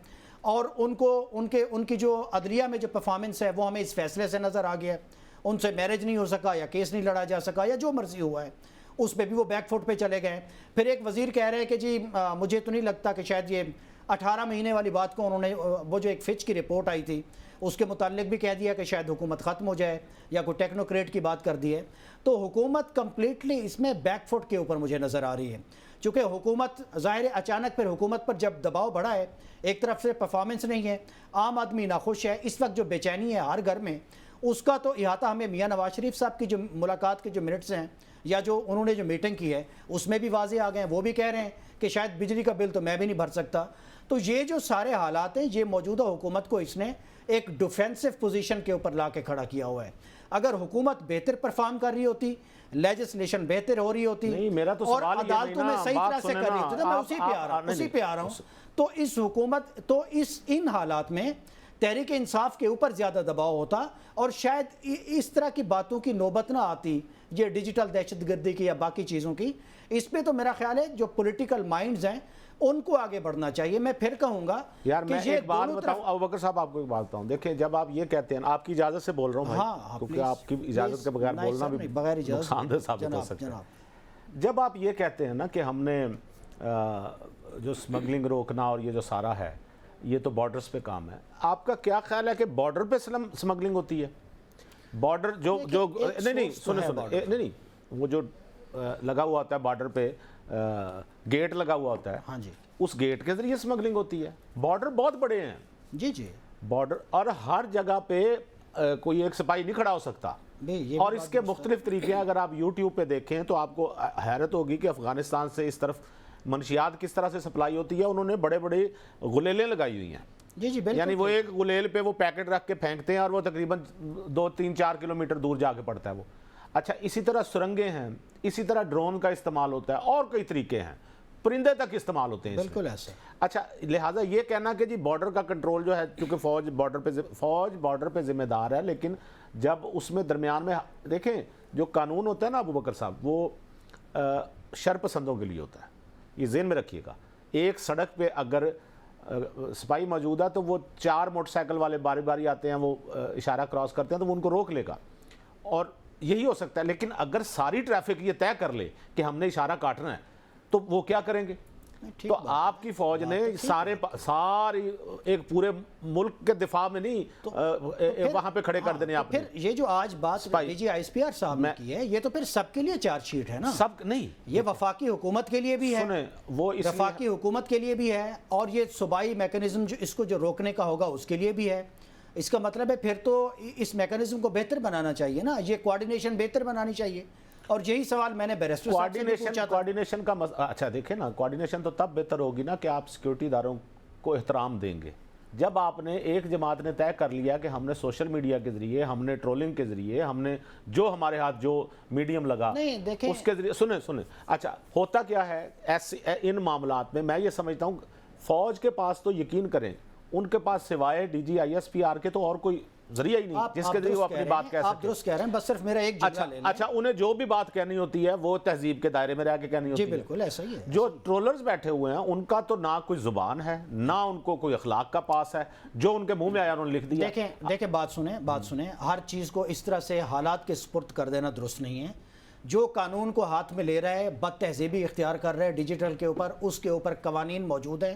[SPEAKER 2] اور ان کی جو عدلیہ میں جو پرفارمنس ہے وہ ہمیں اس فیصلے سے نظر آ گیا ہے. ان سے میرج نہیں ہو سکا، یا کیس نہیں لڑا جا سکا، یا جو مرضی ہوا ہے، اس پہ بھی وہ بیک فوٹ پہ چلے گئے. پھر ایک وزیر کہہ رہے ہیں کہ جی مجھے تو نہیں لگتا کہ شاید یہ 18 مہینے والی بات کو انہوں نے، وہ جو ایک فچ کی رپورٹ آئی تھی اس کے متعلق بھی کہہ دیا کہ شاید حکومت ختم ہو جائے یا کوئی ٹیکنوکریٹ کی بات کر دی ہے. تو حکومت کمپلیٹلی اس میں بیک فٹ کے اوپر مجھے نظر آ رہی ہے. چونکہ حکومت ظاہر اچانک پھر حکومت پر جب دباؤ بڑھا ہے, ایک طرف سے پرفارمنس نہیں ہے, عام آدمی ناخوش ہے, اس وقت جو بے چینی ہے ہر گھر میں, اس کا تو احاطہ ہمیں میاں نواز شریف صاحب کی جو ملاقات کے جو منٹس ہیں یا جو انہوں نے جو میٹنگ کی ہے اس میں بھی واضح آ گئے ہیں. وہ بھی کہہ رہے ہیں کہ شاید بجلی کا بل تو میں بھی نہیں بھر سکتا. تو یہ جو سارے حالات ہیں, یہ موجودہ حکومت کو اس نے ایک ڈیفینسو پوزیشن کے اوپر لا کے کھڑا کیا ہوا ہے. اگر حکومت بہتر پرفارم کر رہی ہوتی, لیجسلیشن بہتر ہو رہی ہوتی اور عدالتوں میں صحیح طرح سے کر رہی ہوتی, تو میں اسی پہ آ رہا ہوں. تو اس حکومت تو ان حالات میں تحریک انصاف کے اوپر زیادہ دباؤ ہوتا اور شاید اس طرح کی باتوں کی نوبت نہ آتی, یہ ڈیجیٹل دہشت گردی کی یا باقی چیزوں کی. اس پہ تو میرا خیال ہے جو پولیٹیکل مائنڈز ہیں ان کو آگے بڑھنا چاہیے. میں پھر کہوں گا
[SPEAKER 1] یار میں ایک بات بتاؤں ابوبکر صاحب, آپ کو ایک بات بتاؤں, دیکھیں جب آپ یہ کہتے ہیں, آپ کی اجازت سے بول رہا ہوں بھائی, کیونکہ آپ کی اجازت کے بغیر بولنا بھی نقصان دہ ثابت ہو سکتا ہے. جب آپ یہ کہتے ہیں نا کہ ہم نے جو سمگلنگ روکنا اور یہ جو سارا ہے یہ تو بارڈرز پہ کام ہے, آپ کا کیا خیال ہے کہ بارڈر پہ سمگلنگ ہوتی ہے؟ بارڈر جو نہیں وہ جو لگا ہوا ہوتا ہے بارڈر پہ, گیٹ لگا ہوا ہوتا ہے,
[SPEAKER 2] ہاں جی,
[SPEAKER 1] اس گیٹ کے ذریعے سمگلنگ ہوتی ہے. بارڈر بہت بڑے ہیں
[SPEAKER 2] جی جی,
[SPEAKER 1] بارڈر, اور ہر جگہ پہ کوئی ایک سپاہی نہیں کھڑا ہو سکتا. اور اس کے مختلف طریقے ہیں. اگر آپ یوٹیوب پہ دیکھیں تو آپ کو حیرت ہوگی کہ افغانستان سے اس طرف منشیات کس طرح سے سپلائی ہوتی ہے. انہوں نے بڑے بڑے غلیلیں لگائی ہوئی ہیں.
[SPEAKER 2] جی جی بالکل,
[SPEAKER 1] یعنی وہ ایک غلیل پہ وہ پیکٹ رکھ کے پھینکتے ہیں اور وہ تقریباً 2-3-4 کلومیٹر دور جا کے پڑتا ہے وہ. اچھا, اسی طرح سرنگیں ہیں, اسی طرح ڈرون کا استعمال ہوتا ہے, اور کئی طریقے ہیں, پرندے تک استعمال ہوتے ہیں.
[SPEAKER 2] بالکل ایسا.
[SPEAKER 1] اچھا, لہٰذا یہ کہنا کہ جی بارڈر کا کنٹرول جو ہے, کیونکہ فوج بارڈر پہ ذمہ دار ہے, لیکن جب اس میں درمیان میں دیکھیں جو قانون ہوتا ہے نا ابوبکر صاحب, وہ شر پسندوں کے لیے ہوتا ہے. یہ ذہن میں رکھیے گا. ایک سڑک پہ اگر سپاہی موجود ہے تو وہ 4 موٹر سائیکل والے باری باری آتے ہیں, وہ اشارہ کراس کرتے ہیں تو وہ ان کو روک لے گا, اور یہی ہو سکتا ہے. لیکن اگر ساری ٹریفک یہ طے کر لے کہ ہم نے اشارہ کاٹنا ہے تو وہ کیا کریں گے؟ تو آپ کی فوج نے ساری ایک پورے ملک کے دفاع میں نہیں وہاں پہ کھڑے کر دینے. آپ
[SPEAKER 2] پھر یہ جو آج بات DG G I S P آر صاحب نے کی ہے, یہ تو پھر سب کے لیے چارج شیٹ ہے نا.
[SPEAKER 1] سب نہیں,
[SPEAKER 2] یہ وفاقی حکومت کے لیے بھی ہے,
[SPEAKER 1] وہ
[SPEAKER 2] وفاقی حکومت کے لیے بھی ہے, اور یہ صوبائی میکنزم جو اس کو جو روکنے کا ہوگا اس کے لیے بھی ہے. اس کا مطلب ہے پھر تو اس میکنزم کو بہتر بنانا چاہیے نا, یہ کوارڈینیشن بہتر بنانی چاہیے. اور یہی سوال میں نے بیرسٹر صاحب سے پوچھا تھا.
[SPEAKER 1] کوارڈینیشن کا اچھا دیکھیں نا, کوارڈینیشن تو تب بہتر ہوگی نا کہ آپ سیکیورٹی اداروں کو احترام دیں گے. جب آپ نے ایک جماعت نے طے کر لیا کہ ہم نے سوشل میڈیا کے ذریعے, ہم نے ٹرولنگ کے ذریعے, ہم نے جو ہمارے ہاتھ جو میڈیم لگا اس کے ذریعے, سنیں اچھا ہوتا کیا ہے ان معاملات میں, میں یہ سمجھتا ہوں فوج کے پاس تو یقین کریں ان کے پاس سوائے DG G I S P آر کے تو اور کوئی ذریعہ ہی نہیں جس کے ذریعے وہ اپنی بات کہہ سکتے.
[SPEAKER 2] آپ درست کہہ رہے ہیں, بس صرف میرا ایک جملہ لے لیں.
[SPEAKER 1] اچھا, انہیں جو بھی بات کہنی ہوتی ہے وہ تہذیب کے دائرے میں رہ کے کہنی ہوتی ہے.
[SPEAKER 2] جی بالکل ایسا ہی ہے.
[SPEAKER 1] جو ٹرولرز بیٹھے ہوئے ہیں ان کا تو نہ کوئی زبان ہے, نہ ان کو کوئی اخلاق کا پاس ہے, جو ان کے منہ میں آیا انہوں نے لکھ دیا.
[SPEAKER 2] دیکھیں بات سنیں, ہر چیز کو اس طرح سے حالات کے سپرد کر دینا درست نہیں ہے. جو قانون کو ہاتھ میں لے رہا ہے, بد تہذیبی اختیار کر رہا ہے ڈیجیٹل کے اوپر, اس کے اوپر قوانین موجود ہیں.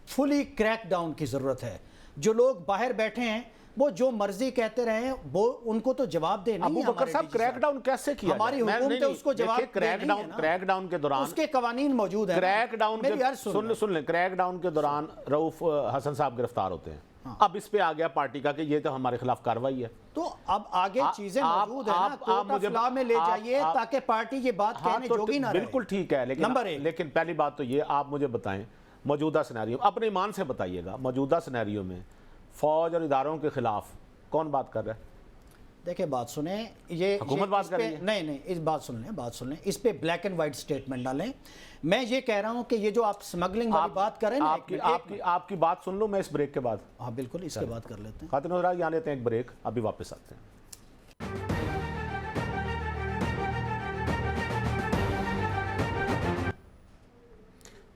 [SPEAKER 2] فلی کریک ڈاؤن کی ضرورت ہے. جو لوگ باہر بیٹھے ہیں وہ جو مرضی کہتے رہے ہیں, وہ ان کو تو جواب دے. نہیں
[SPEAKER 1] ابوبکر صاحب, کریک ڈاؤن کیسے کیا
[SPEAKER 2] ہماری حکومت اس کو جواب
[SPEAKER 1] کریک ڈاؤن کے دوران
[SPEAKER 2] اس کے قوانین موجود ہیں.
[SPEAKER 1] کریک ڈاؤن سن لیں, کریک ڈاؤن کے دوران رؤوف حسن صاحب گرفتار ہوتے ہیں. اب اس پہ آ گیا پارٹی کا کہ یہ تو ہمارے خلاف کارروائی ہے.
[SPEAKER 2] تو اب آگے چیزیں موجود ہیں نا, کورٹ آف لاء میں لے جائیے تاکہ پارٹی یہ بات کہنے جوگی نہ رہے.
[SPEAKER 1] بالکل ٹھیک ہے, لیکن پہلی بات تو یہ آپ مجھے بتائیں موجودہ سینیریو, اپنے ایمان سے بتائیے گا, موجودہ سینیریو میں فوج اور اداروں کے خلاف کون بات کر رہا ہے؟
[SPEAKER 2] دیکھیں بات سنیں, یہ
[SPEAKER 1] حکومت بات کر رہی ہے.
[SPEAKER 2] نہیں اس بات سن لیں, اس پہ بلیک اینڈ وائٹ سٹیٹمنٹ ڈالیں. میں یہ کہہ رہا ہوں کہ یہ جو آپ سمگلنگ والی بات کریں نا,
[SPEAKER 1] آپ کی بات سن لو میں اس بریک کے بعد.
[SPEAKER 2] ہاں بالکل, اس کے بعد کر لیتے ہیں.
[SPEAKER 1] خاتون حضرات, یہاں لیتے ہیں ایک بریک, ابھی واپس آتے ہیں.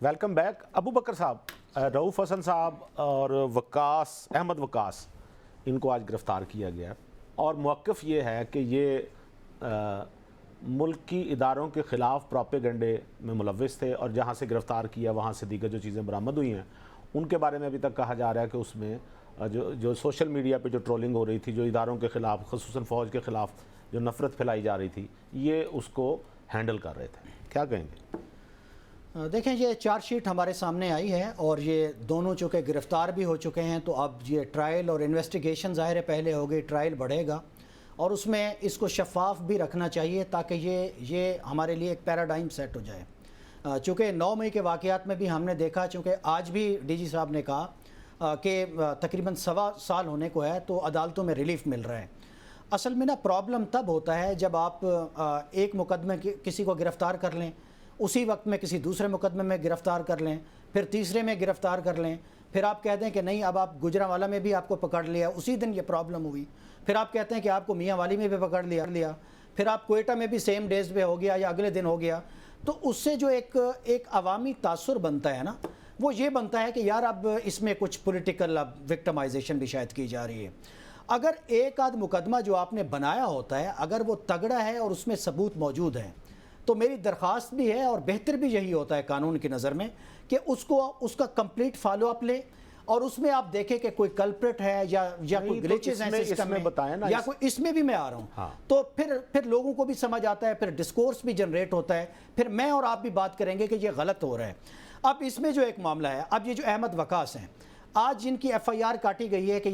[SPEAKER 1] Welcome back. ابوبکر صاحب, رؤوف حسن صاحب اور احمد وقاص, ان کو آج گرفتار کیا گیا, اور موقف یہ ہے کہ یہ ملکی اداروں کے خلاف پروپیگنڈے میں ملوث تھے, اور جہاں سے گرفتار کیا وہاں سے دیگر جو چیزیں برآمد ہوئی ہیں ان کے بارے میں ابھی تک کہا جا رہا ہے کہ اس میں جو سوشل میڈیا پہ جو ٹرولنگ ہو رہی تھی، جو اداروں کے خلاف خصوصاً فوج کے خلاف جو نفرت پھیلائی جا رہی تھی، یہ اس کو ہینڈل کر رہے تھے، کیا کہیں گے؟
[SPEAKER 2] دیکھیں یہ چارج شیٹ ہمارے سامنے آئی ہے اور یہ دونوں چونکہ گرفتار بھی ہو چکے ہیں، تو اب یہ ٹرائل اور انویسٹیگیشن ظاہر ہے پہلے ہوگی، ٹرائل بڑھے گا اور اس میں اس کو شفاف بھی رکھنا چاہیے تاکہ یہ ہمارے لیے ایک پیراڈائم سیٹ ہو جائے۔ چونکہ 9 مئی کے واقعات میں بھی ہم نے دیکھا، چونکہ آج بھی ڈی جی صاحب نے کہا کہ تقریباً 1.25 سال ہونے کو ہے تو عدالتوں میں ریلیف مل رہا ہے۔ اصل میں نا پرابلم تب ہوتا ہے جب آپ ایک مقدمے کسی کو گرفتار کر لیں، اسی وقت میں کسی دوسرے مقدمے میں گرفتار کر لیں، پھر تیسرے میں گرفتار کر لیں، پھر آپ کہہ دیں کہ نہیں اب آپ گجرانوالہ میں بھی آپ کو پکڑ لیا، اسی دن یہ پرابلم ہوئی، پھر آپ کہتے ہیں کہ آپ کو میاں والی میں بھی پکڑ لیا، پھر آپ کوئٹہ میں بھی سیم ڈیز پہ ہو گیا یا اگلے دن ہو گیا، تو اس سے جو ایک عوامی تاثر بنتا ہے نا، وہ یہ بنتا ہے کہ یار اب اس میں کچھ پولیٹیکل وکٹمائزیشن بھی شاید کی جا رہی ہے۔ اگر ایک آدھ مقدمہ جو آپ نے بنایا ہوتا ہے اگر وہ تگڑا ہے اور اس میں ثبوت موجود ہیں، تو میری درخواست بھی ہے اور بہتر بھی یہی ہوتا ہے قانون کی نظر میں کہ اس کا کمپلیٹ فالو اپ لے اور اس میں آپ دیکھیں کہ کوئی کلپریٹ ہے یا کوئی گلیچز ہیں سسٹم میں یا کوئی، اس میں بھی میں آ رہا ہوں تو پھر لوگوں کو بھی سمجھ آتا ہے، پھر ڈسکورس بھی جنریٹ ہوتا ہے، پھر میں اور آپ بھی بات کریں گے کہ یہ غلط ہو رہا ہے۔ اب اس میں جو ایک معاملہ ہے، اب یہ جو احمد وقاص ہیں، آج جن کی ایف آئی آر کاٹی گئی ہے کہ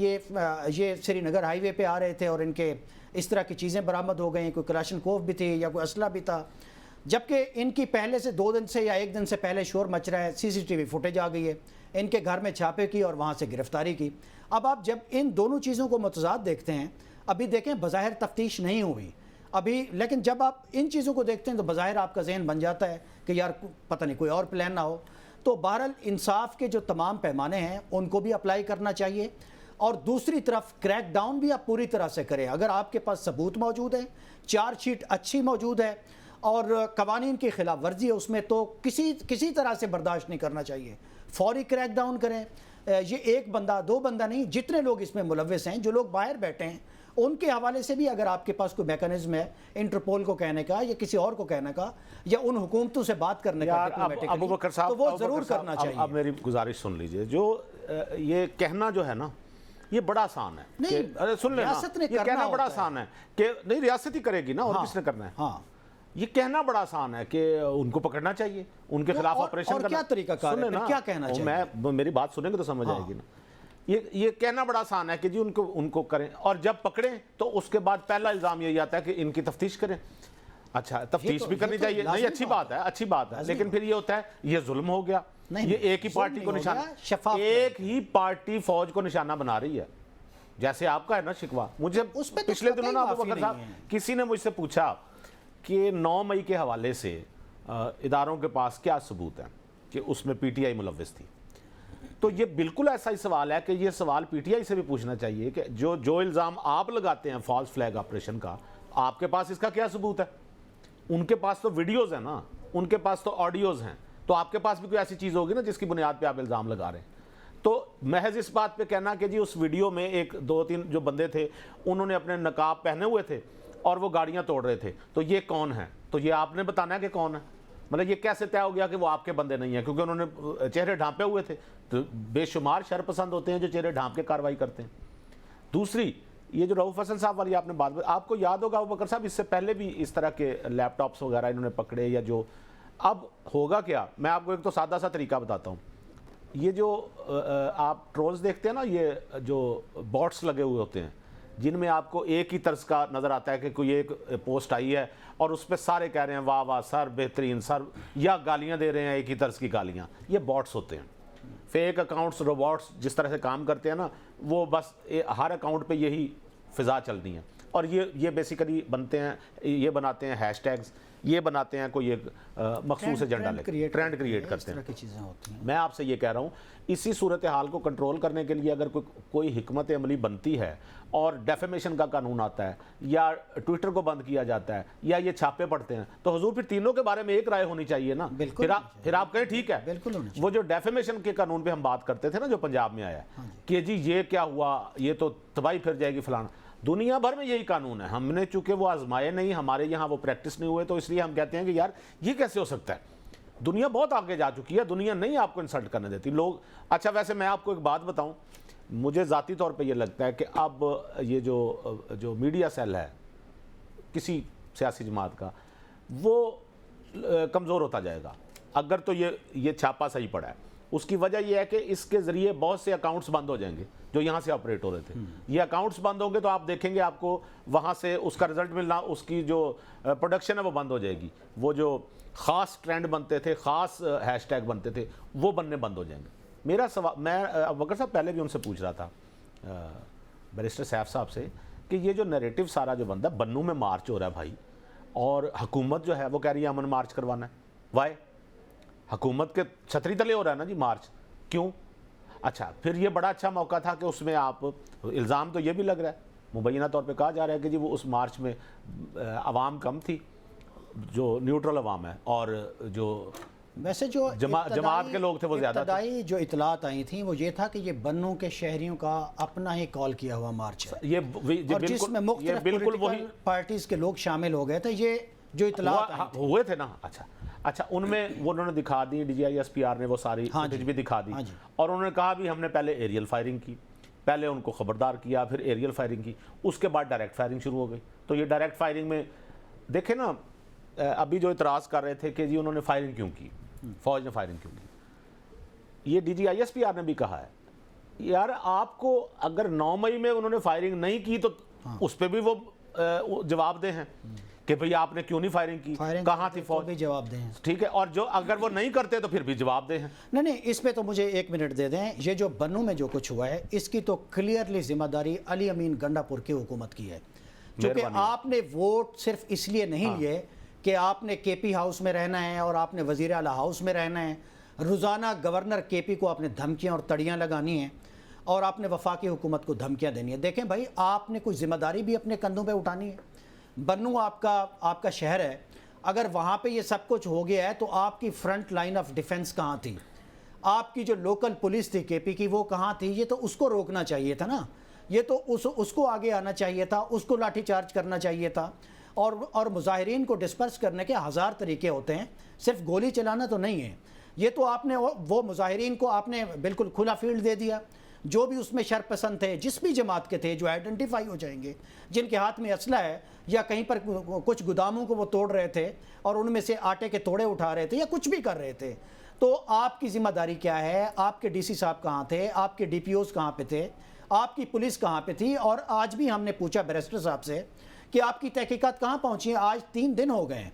[SPEAKER 2] یہ سری نگر ہائی وے پہ آ رہے تھے اور ان کے اس طرح کی چیزیں برآمد ہو گئیں، کوئی کلاشنکوف بھی تھی یا کوئی اسلحہ بھی تھا، جبکہ ان کی پہلے سے 2 دن سے یا 1 دن سے پہلے شور مچ رہا ہے، سی سی ٹی وی فوٹیج آ گئی ہے، ان کے گھر میں چھاپے کی اور وہاں سے گرفتاری کی۔ اب آپ جب ان دونوں چیزوں کو متضاد دیکھتے ہیں، ابھی دیکھیں بظاہر تفتیش نہیں ہوئی ابھی، لیکن جب آپ ان چیزوں کو دیکھتے ہیں تو بظاہر آپ کا ذہن بن جاتا ہے کہ یار پتہ نہیں کوئی اور پلان نہ ہو۔ تو بہرحال انصاف کے جو تمام پیمانے ہیں ان کو بھی اپلائی کرنا چاہیے، اور دوسری طرف کریک ڈاؤن بھی آپ پوری طرح سے کریں۔ اگر آپ کے پاس ثبوت موجود ہے، چارج شیٹ اچھی موجود ہے اور قوانین کی خلاف ورزی ہے اس میں، تو کسی طرح سے برداشت نہیں کرنا چاہیے، فوری کریک ڈاؤن کریں۔ یہ 1 بندہ 2 بندہ نہیں، جتنے لوگ اس میں ملوث ہیں، جو لوگ باہر بیٹھے ہیں، ان کے حوالے سے بھی اگر آپ کے پاس کوئی میکانزم ہے انٹرپول کو کہنے کا یا کسی اور کو کہنے کا یا ان حکومتوں سے بات کرنے کا
[SPEAKER 1] ابو بکر صاحب،
[SPEAKER 2] تو وہ ضرور کرنا چاہیے۔
[SPEAKER 1] اب میری گزارش سن لیجئے، جو یہ کہنا جو ہے نا یہ بڑا آسان ہے، سن لینا، یہ کہنا بڑا آسان ہے کہ نہیں ریاست ہی کرے گی نا، اور کس نے کرنا ہے؟
[SPEAKER 2] ہاں،
[SPEAKER 1] یہ کہنا بڑا آسان ہے کہ ان کو پکڑنا چاہیے، ان کے خلاف آپریشن کرنا۔
[SPEAKER 2] اور کیا طریقہ کار ہے، کیا کہنا چاہیے؟
[SPEAKER 1] میری بات سنیں گے تو سمجھ آئے گی نا۔ یہ کہنا بڑا آسان ہے کہ جی ان کو کریں، اور جب پکڑیں تو اس کے بعد پہلا الزام یہی آتا ہے کہ ان کی تفتیش کریں۔ اچھا، تفتیش بھی کرنی چاہیے، نہیں اچھی بات ہے، لیکن پھر یہ ہوتا ہے یہ ظلم ہو گیا، یہ ایک ہی پارٹی کو نشانہ، ایک ہی پارٹی فوج کو نشانہ بنا رہی ہے، جیسے آپ کا ہے نا شکوہ۔ مجھے پچھلے دنوں نا ابو بکر صاحب کسی نے مجھ سے پوچھا کہ 9 مئی کے حوالے سے اداروں کے پاس کیا ثبوت ہے کہ اس میں پی ٹی آئی ملوث تھی، تو یہ بالکل ایسا ہی سوال ہے کہ یہ سوال پی ٹی آئی سے بھی پوچھنا چاہیے کہ جو الزام آپ لگاتے ہیں فالس فلیگ آپریشن کا، آپ کے پاس اس کا کیا ثبوت ہے؟ ان کے پاس تو ویڈیوز ہیں نا، ان کے پاس تو آڈیوز ہیں، تو آپ کے پاس بھی کوئی ایسی چیز ہوگی نا جس کی بنیاد پہ آپ الزام لگا رہے ہیں۔ تو محض اس بات پہ کہنا کہ جی اس ویڈیو میں 1-2-3 جو بندے تھے انہوں نے اپنے نقاب پہنے ہوئے تھے اور وہ گاڑیاں توڑ رہے تھے، تو یہ کون ہے؟ تو یہ آپ نے بتانا ہے کہ کون ہے، مطلب یہ کیسے طے ہو گیا کہ وہ آپ کے بندے نہیں ہیں؟ کیونکہ انہوں نے چہرے ڈھانپے ہوئے تھے، تو بے شمار شر پسند ہوتے ہیں جو چہرے ڈھانپ کے کارروائی کرتے ہیں۔ دوسری، یہ جو رؤوف حسن صاحب والی آپ نے بات، آپ کو یاد ہوگا ابو بکر صاحب، اس سے پہلے بھی اس طرح کے لیپ ٹاپس وغیرہ انہوں نے پکڑے یا جو، اب ہوگا کیا، میں آپ کو ایک تو سادہ سا طریقہ بتاتا ہوں۔ یہ جو آپ ٹرولز دیکھتے ہیں نا، یہ جو باٹس لگے ہوئے ہوتے ہیں جن میں آپ کو ایک ہی طرز کا نظر آتا ہے کہ کوئی ایک پوسٹ آئی ہے اور اس پہ سارے کہہ رہے ہیں واہ واہ سر بہترین سر، یا گالیاں دے رہے ہیں ایک ہی طرز کی گالیاں، یہ باٹس ہوتے ہیں، فیک اکاؤنٹس، روبوٹس جس طرح سے کام کرتے ہیں نا، وہ بس ہر اکاؤنٹ پہ یہی فضا چلنی ہے، اور یہ بیسیکلی بنتے ہیں، یہ بناتے ہیں ہیش ٹیگز، یہ بناتے ہیں کوئی ایک مخصوص ایجنڈا لے کے ٹرینڈ کریٹ کرتے ہیں۔ میں آپ سے یہ کہہ رہا ہوں، اسی صورتحال کو کنٹرول کرنے کے لیے اگر کوئی حکمت عملی بنتی ہے اور ڈیفیمیشن کا قانون آتا ہے یا ٹویٹر کو بند کیا جاتا ہے یا یہ چھاپے پڑتے ہیں، تو حضور پھر تینوں کے بارے میں ایک رائے ہونی چاہیے نا، پھر آپ کہیں ٹھیک ہے۔ وہ جو ڈیفیمیشن کے قانون پہ ہم بات کرتے تھے نا جو پنجاب میں آیا ہے کہ جی یہ کیا ہوا، یہ تو تباہی پھر جائے گی فلانا، دنیا بھر میں یہی قانون ہے، ہم نے چونکہ وہ آزمائے نہیں، ہمارے یہاں وہ پریکٹس نہیں ہوئے، تو اس لیے ہم کہتے ہیں کہ یار یہ کیسے ہو سکتا ہے، دنیا بہت آگے جا چکی ہے، دنیا نہیں آپ کو انسلٹ کرنے دیتی لوگ۔ اچھا ویسے میں آپ کو ایک بات بتاؤں، مجھے ذاتی طور پہ یہ لگتا ہے کہ اب یہ جو میڈیا سیل ہے کسی سیاسی جماعت کا وہ کمزور ہوتا جائے گا اگر تو یہ چھاپا صحیح پڑا ہے. اس کی وجہ یہ ہے کہ اس کے ذریعے بہت سے اکاؤنٹس بند ہو جائیں گے جو یہاں سے آپریٹ ہو رہے تھے. یہ اکاؤنٹس بند ہوں گے تو آپ دیکھیں گے آپ کو وہاں سے اس کا رزلٹ ملنا, اس کی جو پروڈکشن ہے وہ بند ہو جائے گی. وہ جو خاص ٹرینڈ بنتے تھے, خاص ہیش ٹیگ بنتے تھے, وہ بننے بند ہو جائیں گے. میرا سوال, میں ابوبکر صاحب پہلے بھی ان سے پوچھ رہا تھا بیرسٹر سیف صاحب سے, کہ یہ جو نیریٹو سارا جو بندہ بنوں میں مارچ ہو رہا ہے بھائی, اور حکومت جو ہے وہ کہہ رہی ہے امن مارچ کروانا ہے. وائی؟ حکومت کے چھتری تلے ہو رہا ہے نا جی مارچ, کیوں؟ اچھا پھر یہ بڑا اچھا موقع تھا کہ اس میں آپ, الزام تو یہ بھی لگ رہا ہے, مبینہ طور پہ کہا جا رہا ہے کہ جی وہ اس مارچ میں عوام کم تھی, جو نیوٹرل عوام ہے, اور جو
[SPEAKER 2] ویسے جو
[SPEAKER 1] جماعت کے لوگ تھے وہ زیادہ تھے.
[SPEAKER 2] ابتدائی جو اطلاعات آئی تھیں وہ یہ تھا کہ یہ بنوں کے شہریوں کا اپنا ہی کال کیا ہوا مارچ ہے, اور جس میں مختلف پولیٹیکل پارٹیز کے لوگ شامل ہو گئے تھے. یہ جو اطلاعات
[SPEAKER 1] ہوئے تھے نا, اچھا ان میں وہ انہوں نے دکھا دی, D G I S P R نے وہ ساری فوٹیج بھی دکھا دی, اور انہوں نے کہا بھی ہم نے پہلے ایریل فائرنگ کی, پہلے ان کو خبردار کیا, پھر ایریل فائرنگ کی, اس کے بعد ڈائریکٹ فائرنگ شروع ہو گئی. تو یہ ڈائریکٹ فائرنگ میں دیکھیں نا, ابھی جو اعتراض کر رہے تھے کہ جی انہوں نے فائرنگ کیوں کی, فوج نے فائرنگ کیوں کی, یہ DG G I S P R نے بھی کہا ہے یار آپ کو اگر 9 مئی میں انہوں نے فائرنگ نہیں کی تو اس پہ بھی وہ جواب دیں ہیں کہ بھئی آپ نے کیوں نہیں فائرنگ کی, کہاں تھی فوج,
[SPEAKER 2] بھی جواب دیں.
[SPEAKER 1] ٹھیک ہے, اور جو اگر وہ نہیں کرتے تو پھر بھی جواب دیں ہیں.
[SPEAKER 2] نہیں, اس پہ تو مجھے 1 منٹ دے دیں. یہ جو بنوں میں جو کچھ ہوا ہے اس کی تو کلیئرلی ذمہ داری علی امین گنڈا پور کی حکومت کی ہے, کیونکہ آپ نے ووٹ صرف اس لیے نہیں لیے کہ آپ نے کے پی ہاؤس میں رہنا ہے اور آپ نے وزیر اعلیٰ ہاؤس میں رہنا ہے, روزانہ گورنر کے پی کو آپ نے دھمکیاں اور تڑیاں لگانی ہیں, اور آپ نے وفاقی حکومت کو دھمکیاں دینی ہے. دیکھیں بھائی, آپ نے کوئی ذمہ داری بھی اپنے کندھوں پہ اٹھانی ہے. بنوں آپ کا شہر ہے, اگر وہاں پہ یہ سب کچھ ہو گیا ہے تو آپ کی فرنٹ لائن آف ڈیفنس کہاں تھی؟ آپ کی جو لوکل پولیس تھی کے پی کی وہ کہاں تھی؟ یہ تو اس کو روکنا چاہیے تھا نا, یہ تو اس کو آگے آنا چاہیے تھا, اس کو لاٹھی چارج کرنا چاہیے تھا. اور مظاہرین کو ڈسپرس کرنے کے 1000 طریقے ہوتے ہیں, صرف گولی چلانا تو نہیں ہے. یہ تو آپ نے وہ مظاہرین کو آپ نے بالکل کھلا فیلڈ دے دیا. جو بھی اس میں شرپسند تھے, جس بھی جماعت کے تھے, جو آئیڈنٹیفائی ہو جائیں گے, جن کے ہاتھ میں اسلحہ ہے یا کہیں پر کچھ گوداموں کو وہ توڑ رہے تھے اور ان میں سے آٹے کے توڑے اٹھا رہے تھے یا کچھ بھی کر رہے تھے, تو آپ کی ذمہ داری کیا ہے؟ آپ کے ڈی سی صاحب کہاں تھے؟ آپ کے ڈی پی اوز کہاں پہ تھے؟ آپ کی پولیس کہاں پہ تھی؟ اور آج بھی ہم نے پوچھا بیرسٹر صاحب سے کہ آپ کی تحقیقات کہاں پہنچی ہیں؟ آج 3 دن ہو گئے ہیں.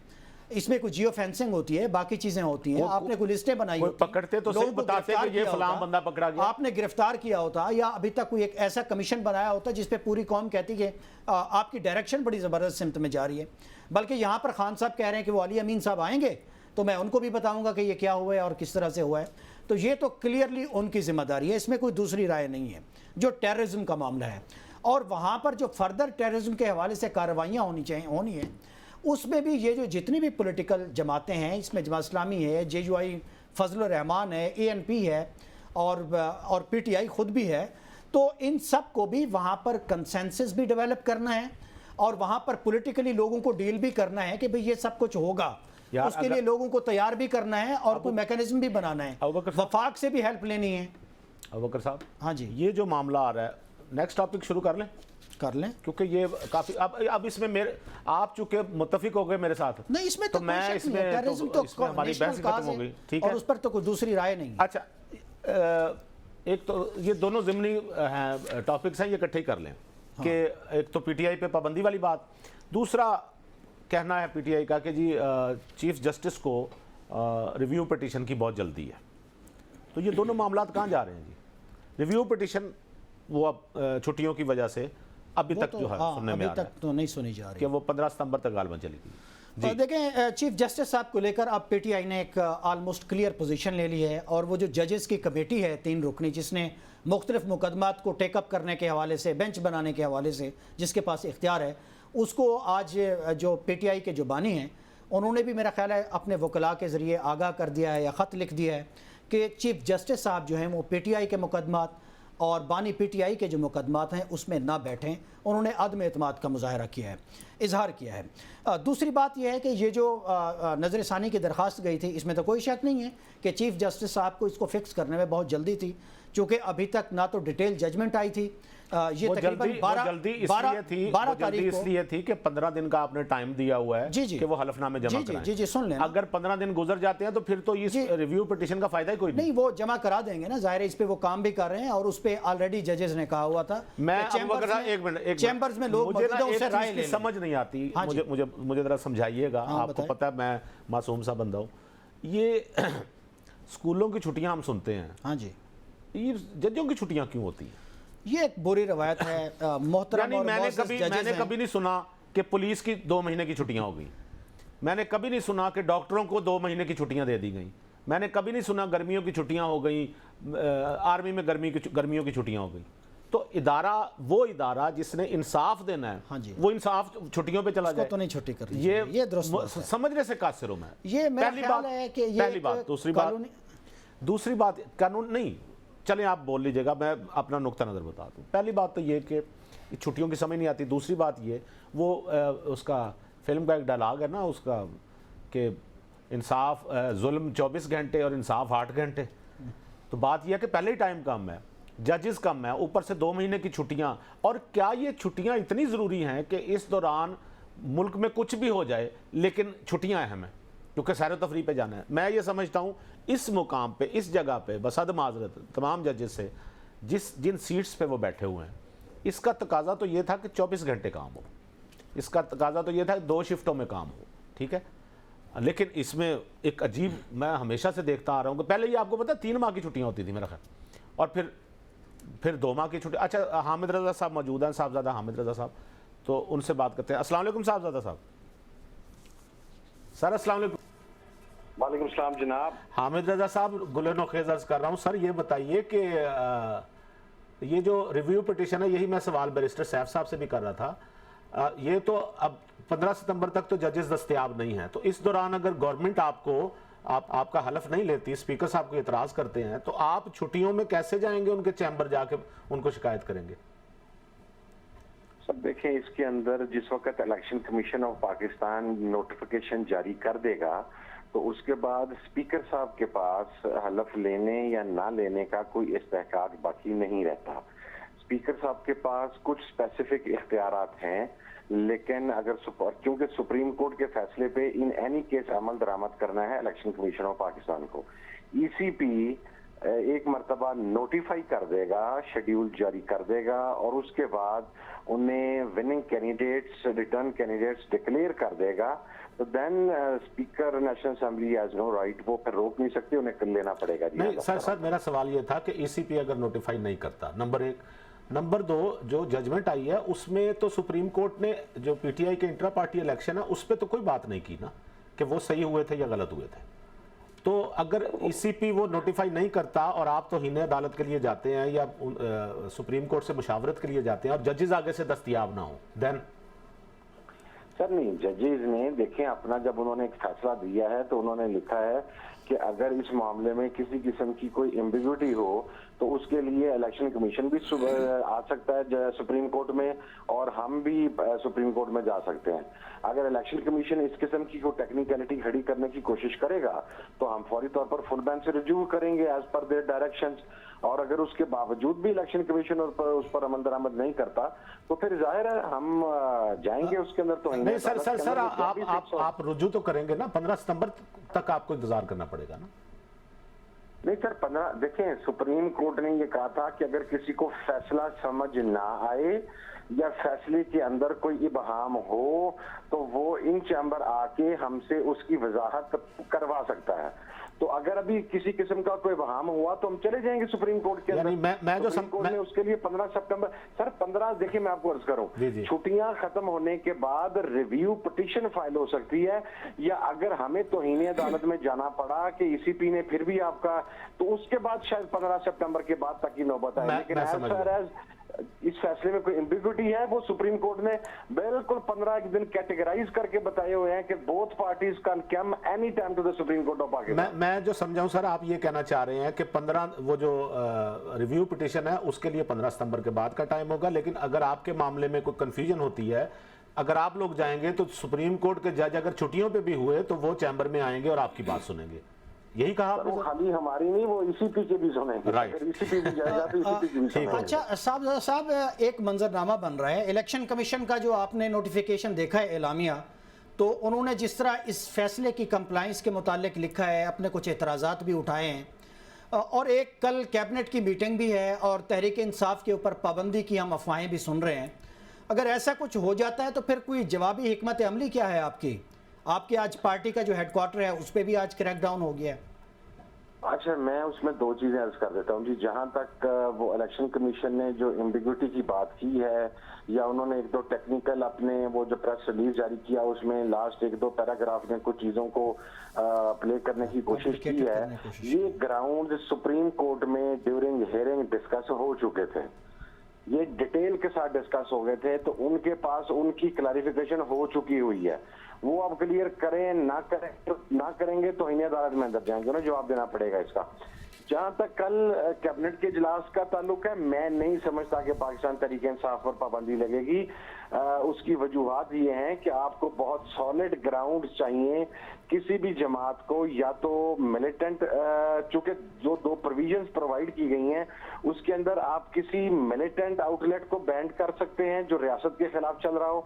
[SPEAKER 2] اس میں کوئی جیو فینسنگ ہوتی ہے, باقی چیزیں ہوتی ہیں, آپ نے کوئی لسٹیں بنائی ہوتی,
[SPEAKER 1] پکڑتے تو صحیح بتاتے کہ یہ فلاں بندہ پکڑا گیا,
[SPEAKER 2] آپ نے گرفتار کیا ہوتا, یا ابھی تک کوئی ایک ایسا کمیشن بنایا ہوتا جس پہ پوری قوم کہتی کہ آپ کی ڈائریکشن بڑی زبردست سمت میں جا رہی ہے. بلکہ یہاں پر خان صاحب کہہ رہے ہیں کہ وہ علی امین صاحب آئیں گے تو میں ان کو بھی بتاؤں گا کہ یہ کیا ہوا ہے اور کس طرح سے ہوا ہے. تو یہ تو کلیئرلی ان کی ذمہ داری ہے, اس میں کوئی دوسری رائے نہیں ہے. جو ٹیررزم کا معاملہ ہے, اور وہاں پر جو فردر ٹیررزم کے حوالے سے کارروائیاں ہونی ہیں, اس میں بھی یہ جو جتنی بھی پولیٹیکل جماعتیں ہیں, اس میں جماعت اسلامی ہے, جے یو آئی فضل الرحمان ہے, اے این پی ہے, اور پی ٹی آئی خود بھی ہے, تو ان سب کو بھی وہاں پر کنسنسس بھی ڈیولپ کرنا ہے, اور وہاں پر پولیٹیکلی لوگوں کو ڈیل بھی کرنا ہے کہ بھئی یہ سب کچھ ہوگا. اس کے لیے لوگوں کو تیار بھی کرنا ہے اور کوئی میکانزم بھی بنانا ہے, وفاق سے بھی ہیلپ لینی ہے.
[SPEAKER 1] ابوبکر صاحب,
[SPEAKER 2] ہاں جی,
[SPEAKER 1] یہ جو معاملہ آ رہا ہے, نیکسٹ ٹاپک شروع کر لیں کیونکہ یہ کافی اب اس میں آپ چونکہ متفق ہو گئے میرے ساتھ,
[SPEAKER 2] نہیں اس میں تو
[SPEAKER 1] میں اس میں ہماری بحث ختم ہو گئی, ٹھیک ہے,
[SPEAKER 2] اور اس پر تو کوئی دوسری رائے نہیں.
[SPEAKER 1] اچھا, ایک تو یہ دونوں ضمنی ہیں ٹاپکس ہیں, یہ اکٹھے کر لیں کہ ایک تو پی ٹی آئی پہ پابندی والی بات, دوسرا کہنا ہے پی ٹی آئی کا کہ جی چیف جسٹس کو ریویو پٹیشن کی بہت جلدی ہے. تو یہ دونوں معاملات کہاں جا رہے ہیں جی؟ ریویو پٹیشن وہ اب چھٹیوں کی وجہ سے ابھی تک جو ہے سننے میں آ رہا ہے,
[SPEAKER 2] تو نہیں سنی جا رہی
[SPEAKER 1] کہ وہ 15 ستمبر تک غالباً چلے گی.
[SPEAKER 2] دیکھیں, چیف جسٹس صاحب کو لے کر اب پی ٹی آئی نے ایک آلموسٹ کلیئر پوزیشن لے لی ہے, اور وہ جو ججز کی کمیٹی ہے 3 رکنی, جس نے مختلف مقدمات کو ٹیک اپ کرنے کے حوالے سے, بینچ بنانے کے حوالے سے جس کے پاس اختیار ہے, اس کو آج جو پی ٹی آئی کے جو بانی ہیں انہوں نے بھی میرا خیال ہے اپنے وکلاء کے ذریعے آگاہ کر دیا ہے یا خط لکھ دیا ہے کہ چیف جسٹس صاحب جو ہیں وہ پی ٹی آئی کے مقدمات, اور بانی پی ٹی آئی کے جو مقدمات ہیں اس میں نہ بیٹھیں. انہوں نے عدم اعتماد کا مظاہرہ کیا ہے, اظہار کیا ہے. دوسری بات یہ ہے کہ یہ جو نظر ثانی کی درخواست گئی تھی, اس میں تو کوئی شک نہیں ہے کہ چیف جسٹس صاحب کو اس کو فکس کرنے میں بہت جلدی تھی, چونکہ ابھی تک نہ تو ڈیٹیل ججمنٹ آئی تھی. یہ تقریباً 12 تاریخ کو
[SPEAKER 1] اس لیے تھی کہ 15 دن کا آپ نے ٹائم دیا ہوا ہے کہ وہ حلف نامے جمع کرائیں.
[SPEAKER 2] جی سن لیں.
[SPEAKER 1] اگر 15 دن گزر جاتے ہیں تو پھر تو اس ریویو پٹیشن کا فائدہ ہی کوئی نہیں.
[SPEAKER 2] وہ جمع کرا دیں گے نا, ظاہر ہے اس پہ وہ کام بھی کر رہے ہیں, اور اس پہ آلریڈی ججز نے کہا ہوا تھا.
[SPEAKER 1] میں
[SPEAKER 2] چیمبرز میں لوگ موجود ہیں, اس سے رائے لیں.
[SPEAKER 1] سمجھ نہیں آتی, مجھے ذرا سمجھائیے گا. آپ کو پتہ ہے میں معصوم سا بندہ ہوں. یہ اسکولوں کی چھٹیاں ہم سنتے ہیں,
[SPEAKER 2] ہاں جی,
[SPEAKER 1] یہ ججوں کی چھٹیاں کیوں ہوتی ہیں؟
[SPEAKER 2] یہ ایک بری روایت ہے محترم. اور
[SPEAKER 1] میں نے کبھی نہیں سنا کہ پولیس کی 2 مہینے کی چھٹیاں ہو گئی. میں نے کبھی نہیں سنا کہ ڈاکٹروں کو 2 مہینے کی چھٹیاں دے دی گئیں. میں نے کبھی نہیں سنا گرمیوں کی چھٹیاں ہو گئیں, آرمی میں گرمیوں کی چھٹیاں ہو گئیں. تو وہ ادارہ جس نے انصاف دینا ہے وہ انصاف چھٹیوں پہ چلا جائے
[SPEAKER 2] تو نہیں چھٹی کر رہی. یہ درست
[SPEAKER 1] سمجھنے سے قاصر ہوں میں.
[SPEAKER 2] یہ میرا خیال ہے کہ
[SPEAKER 1] پہلی بات. دوسری بات قانون نہیں, چلیں آپ بول لیجئے گا, میں اپنا نقطہ نظر بتا دوں. پہلی بات تو یہ کہ چھٹیوں کی سمجھ نہیں آتی. دوسری بات یہ, وہ اس کا فلم کا ایک ڈائلاگ ہے نا اس کا کہ انصاف ظلم 24 گھنٹے اور انصاف 8 گھنٹے. تو بات یہ ہے کہ پہلے ہی ٹائم کم ہے, ججز کم ہے, اوپر سے 2 مہینے کی چھٹیاں. اور کیا یہ چھٹیاں اتنی ضروری ہیں کہ اس دوران ملک میں کچھ بھی ہو جائے لیکن چھٹیاں اہم ہیں کیونکہ سیر و تفریح پہ جانا ہے؟ میں یہ سمجھتا ہوں اس مقام پہ, اس جگہ پہ بصد معذرت تمام ججز سے جن سیٹس پہ وہ بیٹھے ہوئے ہیں, اس کا تقاضا تو یہ تھا کہ 24 گھنٹے کام ہو. اس کا تقاضا تو یہ تھا کہ 2 شفٹوں میں کام ہو. ٹھیک ہے, لیکن اس میں ایک عجیب, میں ہمیشہ سے دیکھتا آ رہا ہوں کہ پہلے یہ آپ کو پتا 3 ماہ کی چھٹیاں ہوتی تھی میرا خیال, اور پھر 2 ماہ کی چھٹی. اچھا, حامد رضا صاحب موجود ہیں, صاحبزادہ حامد رضا صاحب, تو ان سے بات کرتے ہیں. السلام علیکم صاحبزادہ صاحب. سر السلام علیکم.
[SPEAKER 4] وعلیکم السلام جناب.
[SPEAKER 1] حامد رضا صاحب گلن و خیز عرض کر رہا ہوں. سر یہ بتائیے کہ یہ جو ریویو پٹیشن ہے, یہی میں سوال بیرسٹر سیف صاحب سے بھی کر رہا تھا, یہ تو اب 15 ستمبر تک تو ججز دستیاب نہیں ہیں, تو اس دوران اگر گورنمنٹ آپ کا حلف نہیں لیتی, اسپیکر صاحب کو اعتراض کرتے ہیں, تو آپ چھٹیوں میں کیسے جائیں گے ان کے چیمبر جا کے ان کو شکایت کریں گے؟
[SPEAKER 4] سر دیکھیں, اس کے اندر جس وقت election commission of Pakistan notification جاری کر دے گا تو اس کے بعد اسپیکر صاحب کے پاس حلف لینے یا نہ لینے کا کوئی استحقاق باقی نہیں رہتا. اسپیکر صاحب کے پاس کچھ اسپیسیفک اختیارات ہیں, لیکن کیونکہ سپریم کورٹ کے فیصلے پہ ان اینی کیس عمل درآمد کرنا ہے الیکشن کمیشن آف پاکستان کو, ای سی پی ایک مرتبہ نوٹیفائی کر دے گا, شیڈیول جاری کر دے گا, اور اس کے بعد انہیں winning candidates, return candidates declare کر دے گا. تو then speaker national assembly has no right, وہ پھر روک نہیں سکتے, انہیں کر لینا پڑے گا.
[SPEAKER 1] نہیں سر, میرا سوال یہ تھا کہ ای سی پی اگر نوٹیفائی نہیں کرتا, نمبر 1. نمبر 2, جو ججمنٹ آئی ہے اس میں تو سپریم کورٹ نے جو پی ٹی آئی کے انٹرا پارٹی الیکشن ہے اس پہ تو کوئی بات نہیں کی نا کہ وہ صحیح ہوئے تھے یا غلط ہوئے تھے. تو اگر ای سی پی وہ نوٹیفائی نہیں کرتا اور آپ توہین عدالت کے لیے جاتے ہیں یا سپریم کورٹ سے مشاورت کے لیے جاتے ہیں اور ججز آگے سے دستیاب نہ ہوں, دین؟
[SPEAKER 4] سر نہیں, ججز نے دیکھیں اپنا جب انہوں نے ایک فیصلہ دیا ہے تو انہوں نے لکھا ہے کہ اگر اس معاملے میں کسی قسم کی کوئی ایمبیگوٹی ہو تو اس کے لیے الیکشن کمیشن بھی آ سکتا ہے سپریم کورٹ میں, اور ہم بھی سپریم کورٹ میں جا سکتے ہیں. اگر الیکشن کمیشن اس قسم کی کوئی ٹیکنیکلٹی کھڑی کرنے کی کوشش کرے گا تو ہم فوری طور پر فل بینچ سے رجوع کریں گے ایز پر دیئر ڈائریکشنز, اور اگر اس کے باوجود بھی الیکشن کمیشن اس پر عمل درآمد نہیں کرتا تو پھر ظاہر ہے ہم جائیں گے اس کے اندر. تو
[SPEAKER 1] نہیں سر آپ رجوع تو کریں گے نا, 15 ستمبر تک آپ کو انتظار کرنا پڑے گا نا؟
[SPEAKER 4] نہیں سر, دیکھیں سپریم کورٹ نے یہ کہا تھا کہ اگر کسی کو فیصلہ سمجھ نہ آئے یا فیصلے کے اندر کوئی ابہام ہو تو وہ ان چیمبر آ کے ہم سے اس کی وضاحت کروا سکتا ہے. تو اگر ابھی کسی قسم کا کوئی ابہام ہوا تو ہم چلے جائیں گے سپریم کورٹ کے اندر. سپریم کورٹ نے اس کے لیے 15 سپٹمبر سر 15 دیکھیں میں آپ کو عرض کروں, چھٹیاں ختم ہونے کے بعد ریویو پٹیشن فائل ہو سکتی ہے, یا اگر ہمیں توہین عدالت میں جانا پڑا کہ ای سی پی نے پھر بھی آپ کا, تو اس کے بعد شاید 15 سپٹمبر کے بعد تک کی نوبت آئے. لیکن اس فیصلے میں کوئی ایمبیگوٹی ہے؟ وہ سپریم کورٹ نے بالکل 15 دن کیٹیگرائز کر کے بتائے ہوئے ہیں کہ both parties can come any time to the Supreme Court of Pakistan.
[SPEAKER 1] میں جو سمجھاؤں سر، آپ یہ کہنا چاہ رہے ہیں کہ 15 وہ جو ریویو پٹیشن ہے اس کے لیے 15 ستمبر کے بعد کا ٹائم ہوگا، لیکن اگر آپ کے معاملے میں کوئی کنفیوژن ہوتی ہے، اگر آپ لوگ جائیں گے تو سپریم کورٹ کے جج اگر چھٹیوں پہ بھی ہوئے تو وہ چیمبر میں آئیں گے اور آپ کی بات سنیں گے. یہی کہا آپ نے؟
[SPEAKER 4] وہ خالی ہماری نہیں، وہ اسی پی کے بھی سنیں گے. اگر اسی پی بھی جائے گا تو اسی پی کے بھی سنیں گے.
[SPEAKER 2] اچھا صاحب ایک منظرنامہ بن رہا ہے الیکشن کمیشن کا، جو آپ نے نوٹیفیکیشن دیکھا ہے اعلامیہ، تو انہوں نے جس طرح اس فیصلے کی کمپلائنس کے متعلق لکھا ہے، اپنے کچھ اعتراضات بھی اٹھائے ہیں، اور ایک کل کیبنٹ کی میٹنگ بھی ہے اور تحریک انصاف کے اوپر پابندی کی ہم افواہیں بھی سن رہے ہیں. اگر ایسا کچھ ہو جاتا ہے تو پھر کوئی جوابی حکمت عملی کیا ہے آپ کی آج پارٹی کا جو ہیڈ کوارٹر ہے اس پہ بھی آج کریک ڈاؤن ہو گیا ہے.
[SPEAKER 4] اچھا، میں اس میں 2 چیزیں عرض کر دیتا ہوں جی. جہاں تک وہ الیکشن کمیشن نے جو ایمبیگوٹی کی بات کی ہے، یا انہوں نے 1-2 ٹیکنیکل اپنے وہ جو پریس ریلیز جاری کیا اس میں لاسٹ 1-2 پیراگراف میں کچھ چیزوں کو پلے کرنے کی کوشش کی ہے، یہ گراؤنڈ سپریم کورٹ میں ڈیورنگ ہیئرنگ ڈسکس ہو چکے تھے، یہ ڈیٹیل کے ساتھ ڈسکس ہو گئے تھے، تو ان کے پاس ان کی کلیریفیکیشن ہو چکی ہوئی ہے. وہ اب کلیئر کریں نہ کریں گے تو توہین عدالت میں اندر جائیں گے، انہیں جواب دینا پڑے گا اس کا. جہاں تک کل کیبنٹ کے اجلاس کا تعلق ہے، میں نہیں سمجھتا کہ پاکستان تحریک انصاف پر پابندی لگے گی. اس کی وجوہات یہ ہیں کہ آپ کو بہت سالڈ گراؤنڈ چاہیے کسی بھی جماعت کو، یا تو ملیٹنٹ، چونکہ جو 2 پروویژنز پرووائڈ کی گئی ہیں اس کے اندر آپ کسی ملیٹنٹ آؤٹ لیٹ کو بینڈ کر سکتے ہیں جو ریاست کے خلاف چل رہا ہو،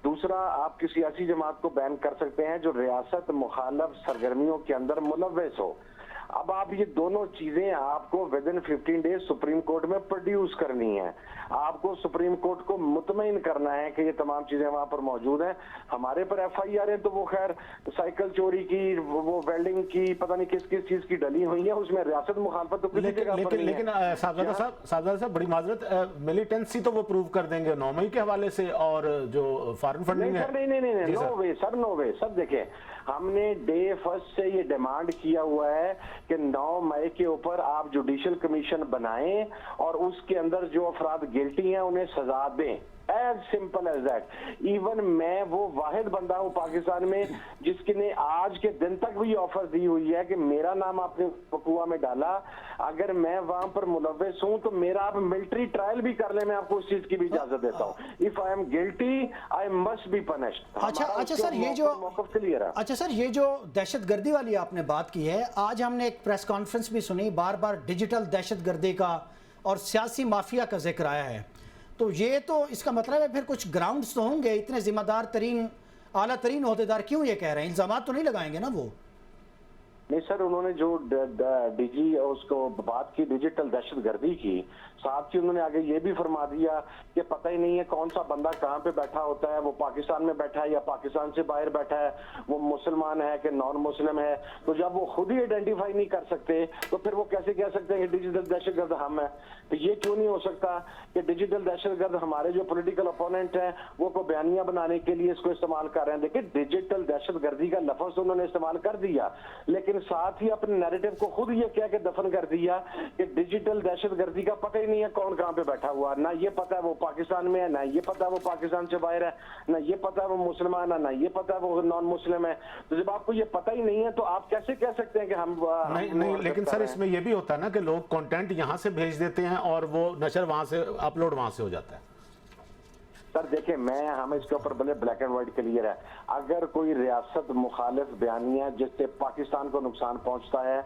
[SPEAKER 4] دوسرا آپ کسی ایسی جماعت کو بین کر سکتے ہیں جو ریاست مخالف سرگرمیوں کے اندر ملوث ہو. اب آپ یہ دونوں چیزیں آپ کو ودن 15 ڈیز سپریم کورٹ میں پروڈیوس کرنی ہے. آپ کو سپریم کورٹ کو مطمئن کرنا ہے کہ یہ تمام چیزیں وہاں پر موجود ہیں. ہمارے پر ایف آئی آر ہے تو وہ خیر سائیکل چوری کی، وہ ویلڈنگ کی، پتہ نہیں کس کس چیز کی ڈلی ہوئی ہیں، اس میں ریاست مخالفت تو کسی جگہ پر نہیں ہے.
[SPEAKER 1] لیکن صاحبزادہ صاحب بڑی معذرت، ملیٹنسی تو وہ پروو کر دیں گے 9 مئی کے حوالے سے، اور جو فارن فنڈنگ ہے
[SPEAKER 4] نہیں، نو وے سر. دیکھیں، ہم نے ڈے فرسٹ سے یہ ڈیمانڈ کیا ہوا ہے کہ 9 مئی کے اوپر آپ جوڈیشل کمیشن بنائیں اور اس کے اندر جو افراد گلٹی ہیں انہیں سزا دیں. As simple as that. Even میں وہ واحد بندہ ہوں پاکستان میں جس کے نے آج کے دن تک بھی آفر دی ہوئی ہے کہ میرا نام آپ نے وقوع میں ڈالا، اگر میں وہاں پر ملوث ہوں تو میرا آپ ملٹری ٹرائل بھی کر لیں، میں آپ کو اس چیز کی بھی اجازت دیتا ہوں. If I am guilty I must be punished.
[SPEAKER 2] اچھا سر، یہ جو دہشت گردی والی آپ نے بات کی ہے، آج ہم نے ایک پریس کانفرنس بھی سنی، بار بار ڈیجیٹل دہشت گردی کا اور سیاسی مافیا کا ذکر آیا ہے. تو یہ تو اس کا مطلب ہے پھر کچھ گراؤنڈز تو ہوں گے. اتنے ذمہ دار ترین اعلیٰ ترین عہدیدار کیوں یہ کہہ رہے ہیں؟ الزامات تو نہیں لگائیں گے نا وہ؟
[SPEAKER 4] نہیں سر، انہوں نے جو ڈی جی اس کو بات کی ڈیجیٹل دہشت گردی کی، ساتھ ہی انہوں نے آگے یہ بھی فرما دیا کہ پتہ ہی نہیں ہے کون سا بندہ کہاں پہ بیٹھا ہوتا ہے، وہ پاکستان میں بیٹھا ہے یا پاکستان سے باہر بیٹھا ہے، وہ مسلمان ہے کہ نان مسلم ہے. تو جب وہ خود ہی آئیڈینٹیفائی نہیں کر سکتے تو پھر وہ کیسے کہہ سکتے ہیں کہ ڈیجیٹل دہشت گرد ہم ہیں؟ تو یہ کیوں نہیں ہو سکتا کہ ڈیجیٹل دہشت گرد ہمارے جو پولیٹیکل اپوننٹ ہیں وہ کو بیانیہ بنانے کے لیے اس کو استعمال کر رہے ہیں؟ دیکھیں، ڈیجیٹل دہشت گردی کا لفظ انہوں نے استعمال کر دیا، لیکن ساتھ ہی اپنے نیریٹو کو خود یہ کہہ کے دفن کر دیا کہ ڈیجیٹل دہشت گردی کا پتہ ہی نہیں ہے کون کہاں پہ بیٹھا ہوا، نہ یہ پتہ ہے وہ پاکستان میں ہے، نہ یہ پتہ ہے وہ پاکستان سے باہر ہے، نہ یہ پتہ ہے وہ مسلمان ہے، نہ یہ پتہ ہے وہ نان مسلم ہے. تو جب آپ کو یہ پتہ ہی نہیں ہے تو آپ کیسے کہہ سکتے ہیں کہ ہم
[SPEAKER 1] نہیں. لیکن سر اس میں یہ بھی ہوتا ہے نا کہ لوگ کنٹینٹ یہاں سے بھیج دیتے ہیں اور وہ نشر وہاں سے اپلوڈ وہاں سے ہو جاتا ہے.
[SPEAKER 4] سر دیکھیں، ہم اس کے اوپر بلے بلیک اینڈ وائٹ کلیئر ہے. اگر کوئی ریاست مخالف بیانیہ جس سے پاکستان کو نقصان پہنچتا ہے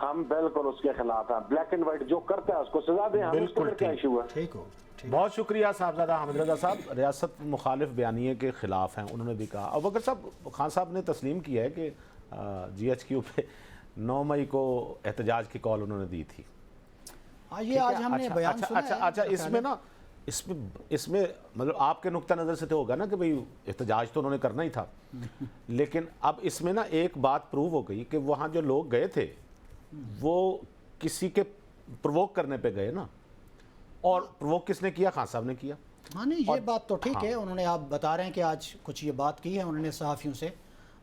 [SPEAKER 4] ہم بالکل اس کے خلاف ہیں. بلیک اینڈ وائٹ جو کرتا ہے اس کو سزا دیں. ہم اس کو کیا ایشو ہے؟
[SPEAKER 1] بہت شکریہ صاحبزادہ حامد رضا صاحب. ریاست مخالف بیانیے کے خلاف ہیں انہوں نے بھی کہا. ابو بکر صاحب، خان صاحب نے تسلیم کیا ہے کہ جی ایچ کیو پہ 9 مئی کو احتجاج کی کال انہوں نے دی تھی.
[SPEAKER 2] یہ آج ہم نے بیان سنا ہے.
[SPEAKER 1] اچھا، اس میں مطلب آپ کے نقطہ نظر سے تو ہوگا نا کہ بھئی احتجاج تو انہوں نے کرنا ہی تھا، لیکن اب اس میں نا ایک بات پروو ہو گئی کہ وہاں جو لوگ گئے تھے وہ کسی کے پرووک کرنے پہ گئے نا، اور پرووک کس نے کیا؟ خان صاحب نے کیا.
[SPEAKER 2] ہاں نہیں، یہ بات تو ٹھیک ہے. انہوں نے، آپ بتا رہے ہیں کہ آج کچھ یہ بات کی ہے انہوں نے صحافیوں سے،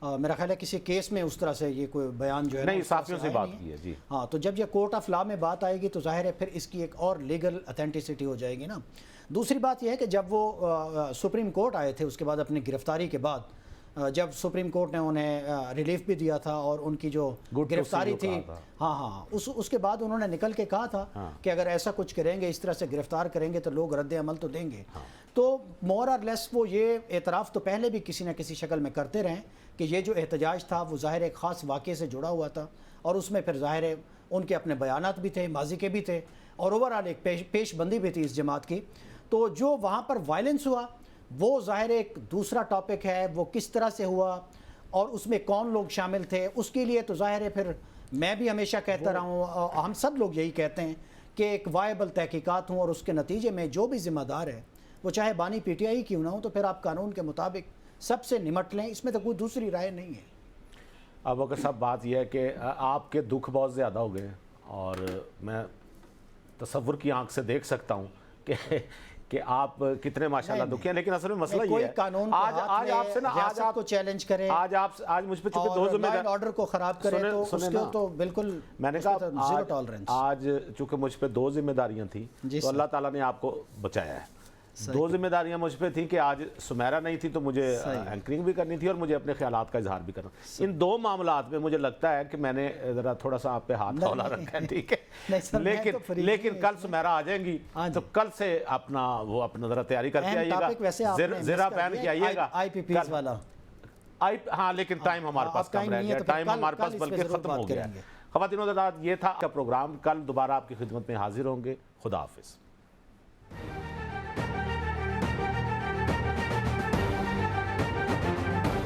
[SPEAKER 2] میرا خیال ہے کسی کیس میں اس طرح سے یہ کوئی بیان جو ہے
[SPEAKER 1] نہیں،
[SPEAKER 2] اس طرح
[SPEAKER 1] صحافیوں سے
[SPEAKER 2] آیا
[SPEAKER 1] بات
[SPEAKER 2] نہیں ہے۔
[SPEAKER 1] کی ہے جی۔
[SPEAKER 2] ہاں، تو جب یہ کورٹ آف لا میں بات آئے گی تو ظاہر ہے پھر اس کی ایک اور لیگل اتھینٹسٹی ہو جائے گی نا۔ دوسری بات یہ ہے کہ جب وہ سپریم کورٹ آئے تھے اس کے بعد اپنی گرفتاری کے بعد، جب سپریم کورٹ نے انہیں ریلیف بھی دیا تھا اور ان کی جو گرفتاری تھی، ہاں اس کے بعد انہوں نے نکل کے کہا تھا کہ اگر ایسا کچھ کریں گے، اس طرح سے گرفتار کریں گے تو لوگ رد عمل تو دیں گے۔ تو مور اور لیس وہ یہ اعتراف تو پہلے بھی کسی نہ کسی شکل میں کرتے رہیں کہ یہ جو احتجاج تھا وہ ظاہر ایک خاص واقعے سے جڑا ہوا تھا، اور اس میں پھر ظاہر ہے ان کے اپنے بیانات بھی تھے، ماضی کے بھی تھے، اور اوورآل ایک پیش بندی بھی تھی اس جماعت کی۔ تو جو وہاں پر وائلنس ہوا وہ ظاہر ایک دوسرا ٹاپک ہے، وہ کس طرح سے ہوا اور اس میں کون لوگ شامل تھے، اس کے لیے تو ظاہر ہے پھر میں بھی ہمیشہ کہتا رہا ہوں، ہم سب لوگ یہی کہتے ہیں کہ ایک وائبل تحقیقات ہوں، اور اس کے نتیجے میں جو بھی ذمہ دار ہے وہ چاہے بانی پی ٹی آئی کیوں نہ ہو، تو پھر آپ قانون کے مطابق سب سے نمٹ لیں، اس میں تو کوئی دوسری رائے نہیں ہے۔
[SPEAKER 1] اب اگر صاحب بات یہ ہے کہ آپ کے دکھ بہت زیادہ ہو گئے، اور میں تصور کی آنکھ سے دیکھ سکتا ہوں کہ آپ کتنے ماشاءاللہ دکھی ہیں، لیکن اصل میں مسئلہ یہ ہے آج آپ سے نا
[SPEAKER 2] ریاست کو چیلنج کرے،
[SPEAKER 1] آج مجھ پہ چونکہ دو
[SPEAKER 2] اور
[SPEAKER 1] ذمہ
[SPEAKER 2] لا اینڈ آرڈر کو خراب کرے تو اس کو تو بالکل
[SPEAKER 1] میں نے کہا
[SPEAKER 2] زیرو ٹالرنس۔
[SPEAKER 1] آج چونکہ مجھ پہ دو ذمہ داریاں تھیں تو اللہ تعالیٰ نے آپ کو بچایا ہے۔ دو ذمہ داریاں مجھ پہ تھیں کہ آج سمیرہ نہیں تھی تو مجھے اینکرنگ بھی کرنی تھی اور مجھے اپنے خیالات کا اظہار بھی کرنا۔ ان دو معاملات میں مجھے لگتا ہے کہ میں نے ذرا تھوڑا سا آپ پہ ہاتھ کھولا رکھا ہے، ٹھیک ہے، لیکن کل سمیرہ آ جائیں گی تو کل سے اپنا ذرا تیاری کر کے آئیے گا، زرہ پہن کے آئیے گا
[SPEAKER 2] آئی پی پیز والا۔
[SPEAKER 1] ہاں لیکن ٹائم ہمارے پاس کم رہ گیا، ٹائم ہمارے پاس بلکہ ختم ہو گیا ہے۔ خواتین و حضرات، یہ تھا آپ کا پروگرام، کل دوبارہ آپ کی خدمت میں حاضر ہوں گے۔ خدا حافظ۔